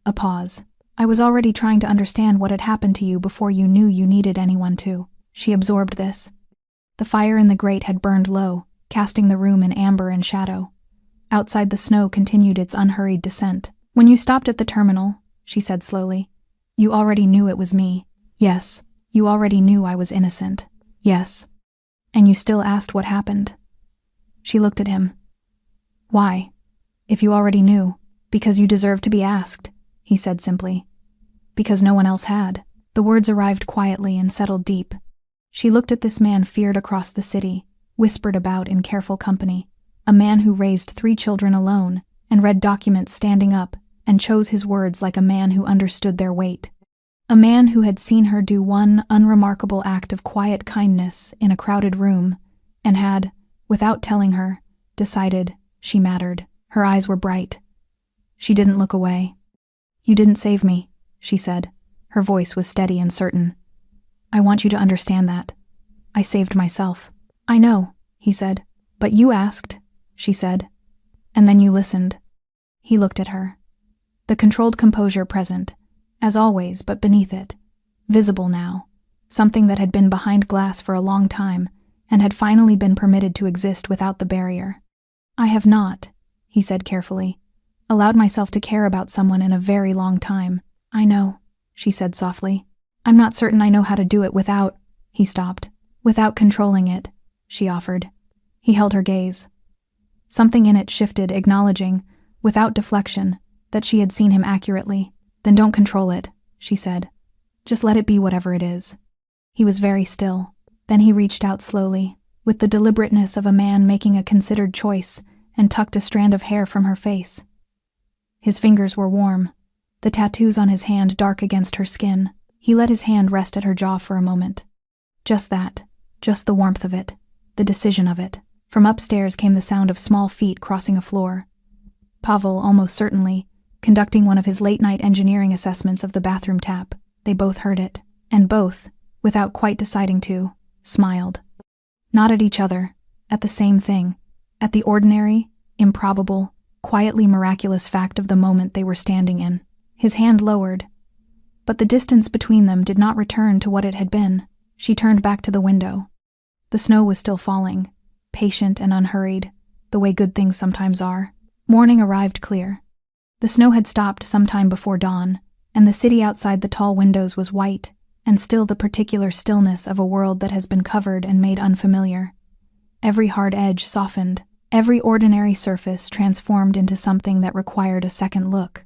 A pause. I was already trying to understand what had happened to you before you knew you needed anyone to. She absorbed this. The fire in the grate had burned low, casting the room in amber and shadow. Outside, the snow continued its unhurried descent. "When you stopped at the terminal," she said slowly, "you already knew it was me." "Yes." "You already knew I was innocent." "Yes." "And you still asked what happened." She looked at him. "Why? If you already knew." "Because you deserve to be asked," he said simply. "Because no one else had." The words arrived quietly and settled deep. She looked at this man feared across the city, whispered about in careful company, a man who raised 3 children alone and read documents standing up and chose his words like a man who understood their weight. A man who had seen her do one unremarkable act of quiet kindness in a crowded room and had, without telling her, decided she mattered. Her eyes were bright. She didn't look away. "You didn't save me," she said. Her voice was steady and certain. "I want you to understand that. I saved myself." "I know," he said. "But you asked," she said. "And then you listened." He looked at her. The controlled composure present, as always, but beneath it, visible now, something that had been behind glass for a long time and had finally been permitted to exist without the barrier. "I have not," he said carefully, "allowed myself to care about someone in a very long time." "I know," she said softly. "I'm not certain I know how to do it without—" He stopped. "Without controlling it," she offered. He held her gaze. Something in it shifted, acknowledging, without deflection, that she had seen him accurately. "Then don't control it," she said. "Just let it be whatever it is." He was very still. Then he reached out slowly, with the deliberateness of a man making a considered choice, and tucked a strand of hair from her face. His fingers were warm, the tattoos on his hand dark against her skin. He let his hand rest at her jaw for a moment. Just that, just the warmth of it, the decision of it. From upstairs came the sound of small feet crossing a floor. Pavel, almost certainly, conducting one of his late-night engineering assessments of the bathroom tap. They both heard it, and both, without quite deciding to, smiled. Not at each other, at the same thing, at the ordinary, improbable, quietly miraculous fact of the moment they were standing in. His hand lowered, but the distance between them did not return to what it had been. She turned back to the window. The snow was still falling, patient and unhurried, the way good things sometimes are. Morning arrived clear. The snow had stopped some time before dawn, and the city outside the tall windows was white, and still the particular stillness of a world that has been covered and made unfamiliar. Every hard edge softened, every ordinary surface transformed into something that required a second look.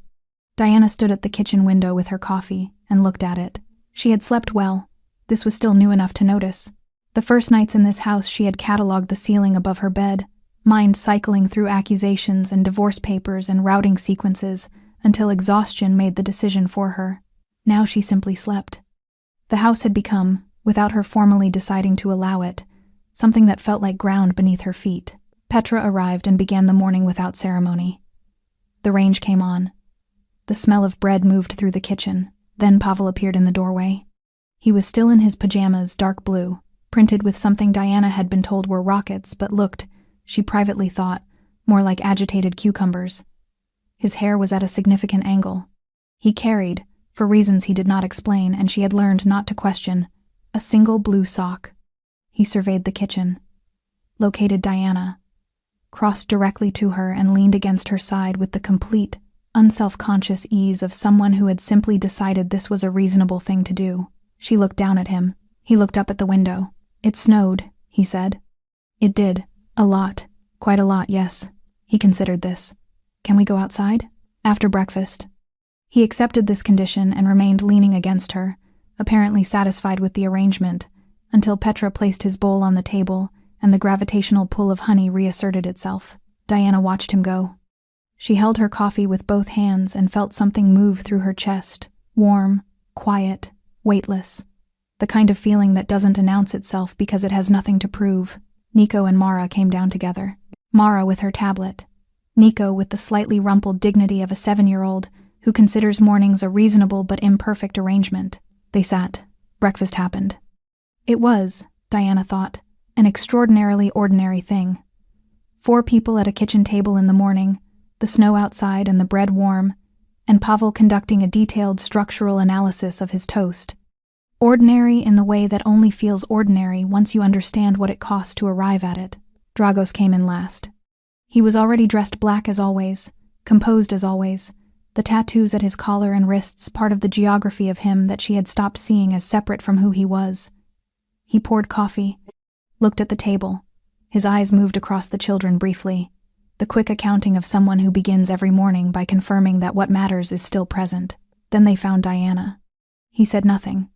Diana stood at the kitchen window with her coffee and looked at it. She had slept well. This was still new enough to notice. The first nights in this house she had catalogued the ceiling above her bed, mind cycling through accusations and divorce papers and routing sequences until exhaustion made the decision for her. Now she simply slept. The house had become, without her formally deciding to allow it, something that felt like ground beneath her feet. Petra arrived and began the morning without ceremony. The range came on. The smell of bread moved through the kitchen. Then Pavel appeared in the doorway. He was still in his pajamas, dark blue, printed with something Diana had been told were rockets but looked, she privately thought, more like agitated cucumbers. His hair was at a significant angle. He carried, for reasons he did not explain and she had learned not to question, a single blue sock. He surveyed the kitchen, located Diana, crossed directly to her and leaned against her side with the complete, unself-conscious ease of someone who had simply decided this was a reasonable thing to do. She looked down at him. He looked up at the window. "It snowed," he said. "It did. A lot. Quite a lot, yes." He considered this. "Can we go outside?" "After breakfast." He accepted this condition and remained leaning against her, apparently satisfied with the arrangement, until Petra placed his bowl on the table and the gravitational pull of honey reasserted itself. Diana watched him go. She held her coffee with both hands and felt something move through her chest, warm, quiet, weightless. The kind of feeling that doesn't announce itself because it has nothing to prove. Nico and Mara came down together. Mara with her tablet. Nico with the slightly rumpled dignity of a 7-year-old who considers mornings a reasonable but imperfect arrangement. They sat. Breakfast happened. It was, Diana thought, an extraordinarily ordinary thing. 4 people at a kitchen table in the morning, the snow outside and the bread warm, and Pavel conducting a detailed structural analysis of his toast. Ordinary in the way that only feels ordinary once you understand what it costs to arrive at it. Dragos came in last. He was already dressed black as always, composed as always, the tattoos at his collar and wrists part of the geography of him that she had stopped seeing as separate from who he was. He poured coffee, looked at the table. His eyes moved across the children briefly, the quick accounting of someone who begins every morning by confirming that what matters is still present. Then they found Diana. He said nothing.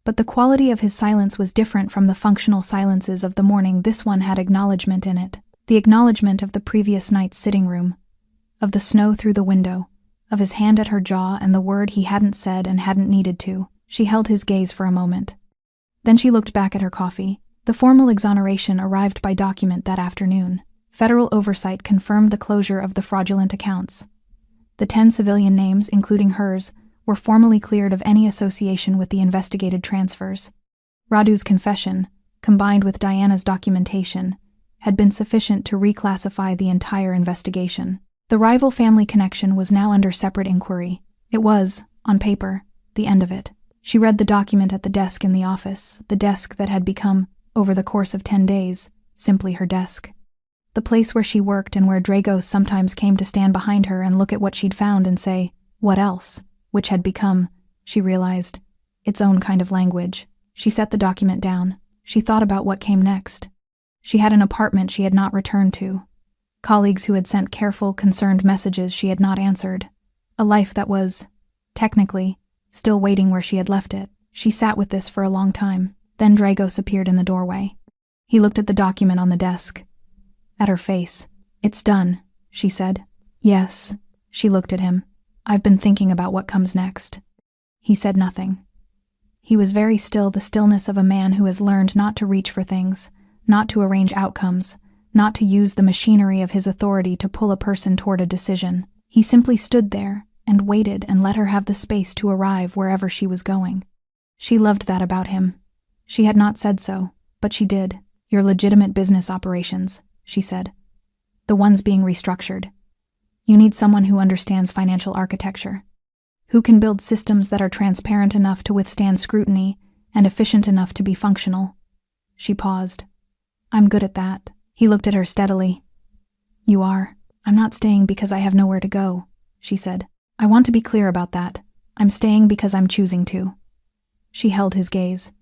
But the quality of his silence was different from the functional silences of the morning. This one had acknowledgement in it. The acknowledgement of the previous night's sitting room, of the snow through the window, of his hand at her jaw and the word he hadn't said and hadn't needed to. She held his gaze for a moment. Then she looked back at her coffee. The formal exoneration arrived by document that afternoon. Federal oversight confirmed the closure of the fraudulent accounts. The 10 civilian names, including hers, were formally cleared of any association with the investigated transfers. Radu's confession, combined with Diana's documentation, had been sufficient to reclassify the entire investigation. The rival family connection was now under separate inquiry. It was, on paper, the end of it. She read the document at the desk in the office, the desk that had become, over the course of 10 days, simply her desk. The place where she worked and where Dragos sometimes came to stand behind her and look at what she'd found and say, "What else?" which had become, she realized, its own kind of language. She set the document down. She thought about what came next. She had an apartment she had not returned to. Colleagues who had sent careful, concerned messages she had not answered. A life that was, technically, still waiting where she had left it. She sat with this for a long time. Then Dragos appeared in the doorway. He looked at the document on the desk. At her face. "It's done," she said. "Yes." She looked at him. "I've been thinking about what comes next." He said nothing. He was very still, the stillness of a man who has learned not to reach for things, not to arrange outcomes, not to use the machinery of his authority to pull a person toward a decision. He simply stood there and waited and let her have the space to arrive wherever she was going. She loved that about him. She had not said so, but she did. "Your legitimate business operations," she said. "The ones being restructured. You need someone who understands financial architecture, who can build systems that are transparent enough to withstand scrutiny and efficient enough to be functional." She paused. "I'm good at that." He looked at her steadily. "You are. I'm not staying because I have nowhere to go," she said. "I want to be clear about that. I'm staying because I'm choosing to." She held his gaze.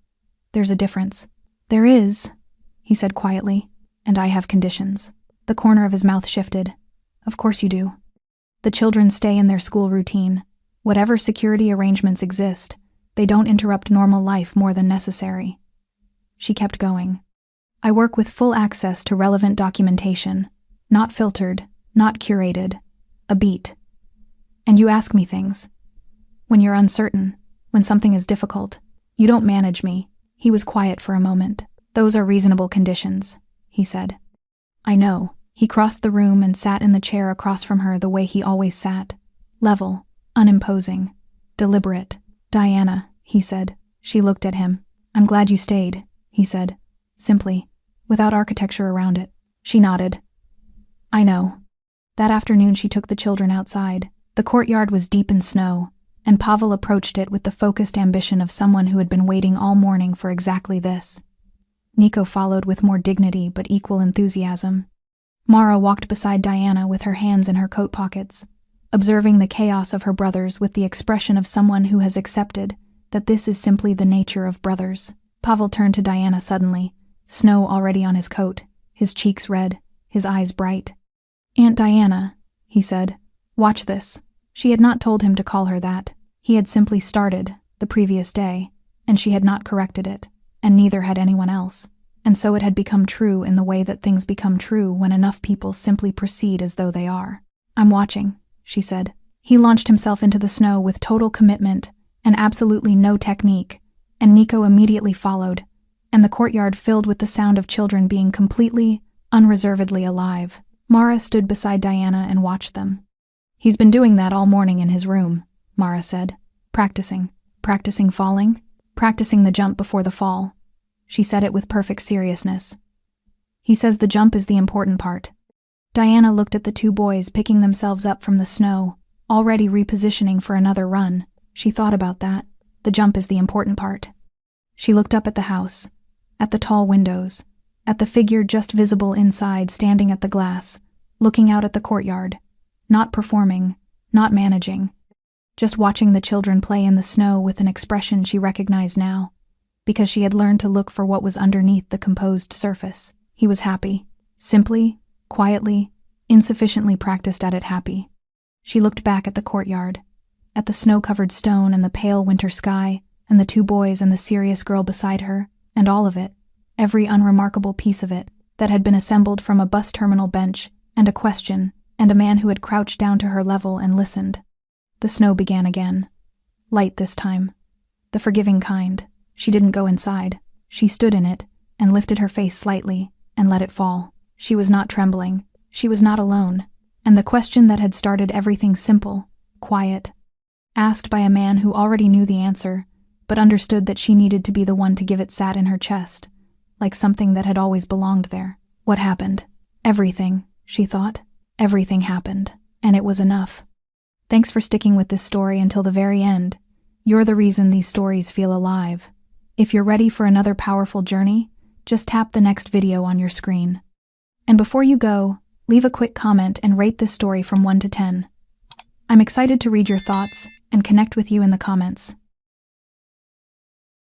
"There's a difference." "There is," he said quietly, "and I have conditions." The corner of his mouth shifted. "Of course you do. The children stay in their school routine. Whatever security arrangements exist, they don't interrupt normal life more than necessary." She kept going. "I work with full access to relevant documentation, not filtered, not curated, a beat. And you ask me things. When you're uncertain, when something is difficult, you don't manage me." He was quiet for a moment. "Those are reasonable conditions," he said. "I know." He crossed the room and sat in the chair across from her the way he always sat. Level, unimposing, deliberate. "Diana," he said. She looked at him. "I'm glad you stayed," he said, simply, without architecture around it. She nodded. "I know." That afternoon she took the children outside. The courtyard was deep in snow, and Pavel approached it with the focused ambition of someone who had been waiting all morning for exactly this. Nico followed with more dignity but equal enthusiasm. Mara walked beside Diana with her hands in her coat pockets, observing the chaos of her brothers with the expression of someone who has accepted that this is simply the nature of brothers. Pavel turned to Diana suddenly, snow already on his coat, his cheeks red, his eyes bright. "Aunt Diana," he said, "watch this." She had not told him to call her that. He had simply started, the previous day, and she had not corrected it, and neither had anyone else. And so it had become true in the way that things become true when enough people simply proceed as though they are. "I'm watching," she said. He launched himself into the snow with total commitment and absolutely no technique, and Nico immediately followed, and the courtyard filled with the sound of children being completely, unreservedly alive. Mara stood beside Diana and watched them. "He's been doing that all morning in his room," Mara said. "Practicing. Practicing falling? Practicing the jump before the fall." She said it with perfect seriousness. "He says the jump is the important part." Diana looked at the two boys picking themselves up from the snow, already repositioning for another run. She thought about that. The jump is the important part. She looked up at the house, at the tall windows, at the figure just visible inside standing at the glass, looking out at the courtyard, not performing, not managing, just watching the children play in the snow with an expression she recognized now, because she had learned to look for what was underneath the composed surface. He was happy, simply, quietly, insufficiently practiced at it happy. She looked back at the courtyard, at the snow-covered stone and the pale winter sky, and the two boys and the serious girl beside her, and all of it, every unremarkable piece of it, that had been assembled from a bus terminal bench, and a question, and a man who had crouched down to her level and listened. The snow began again. Light this time. The forgiving kind. She didn't go inside. She stood in it, and lifted her face slightly, and let it fall. She was not trembling. She was not alone. And the question that had started everything simple, quiet, asked by a man who already knew the answer, but understood that she needed to be the one to give it, sat in her chest, like something that had always belonged there. What happened? Everything, she thought. Everything happened, and it was enough. Thanks for sticking with this story until the very end. You're the reason these stories feel alive. If you're ready for another powerful journey, just tap the next video on your screen. And before you go, leave a quick comment and rate this story from 1 to 10. I'm excited to read your thoughts and connect with you in the comments.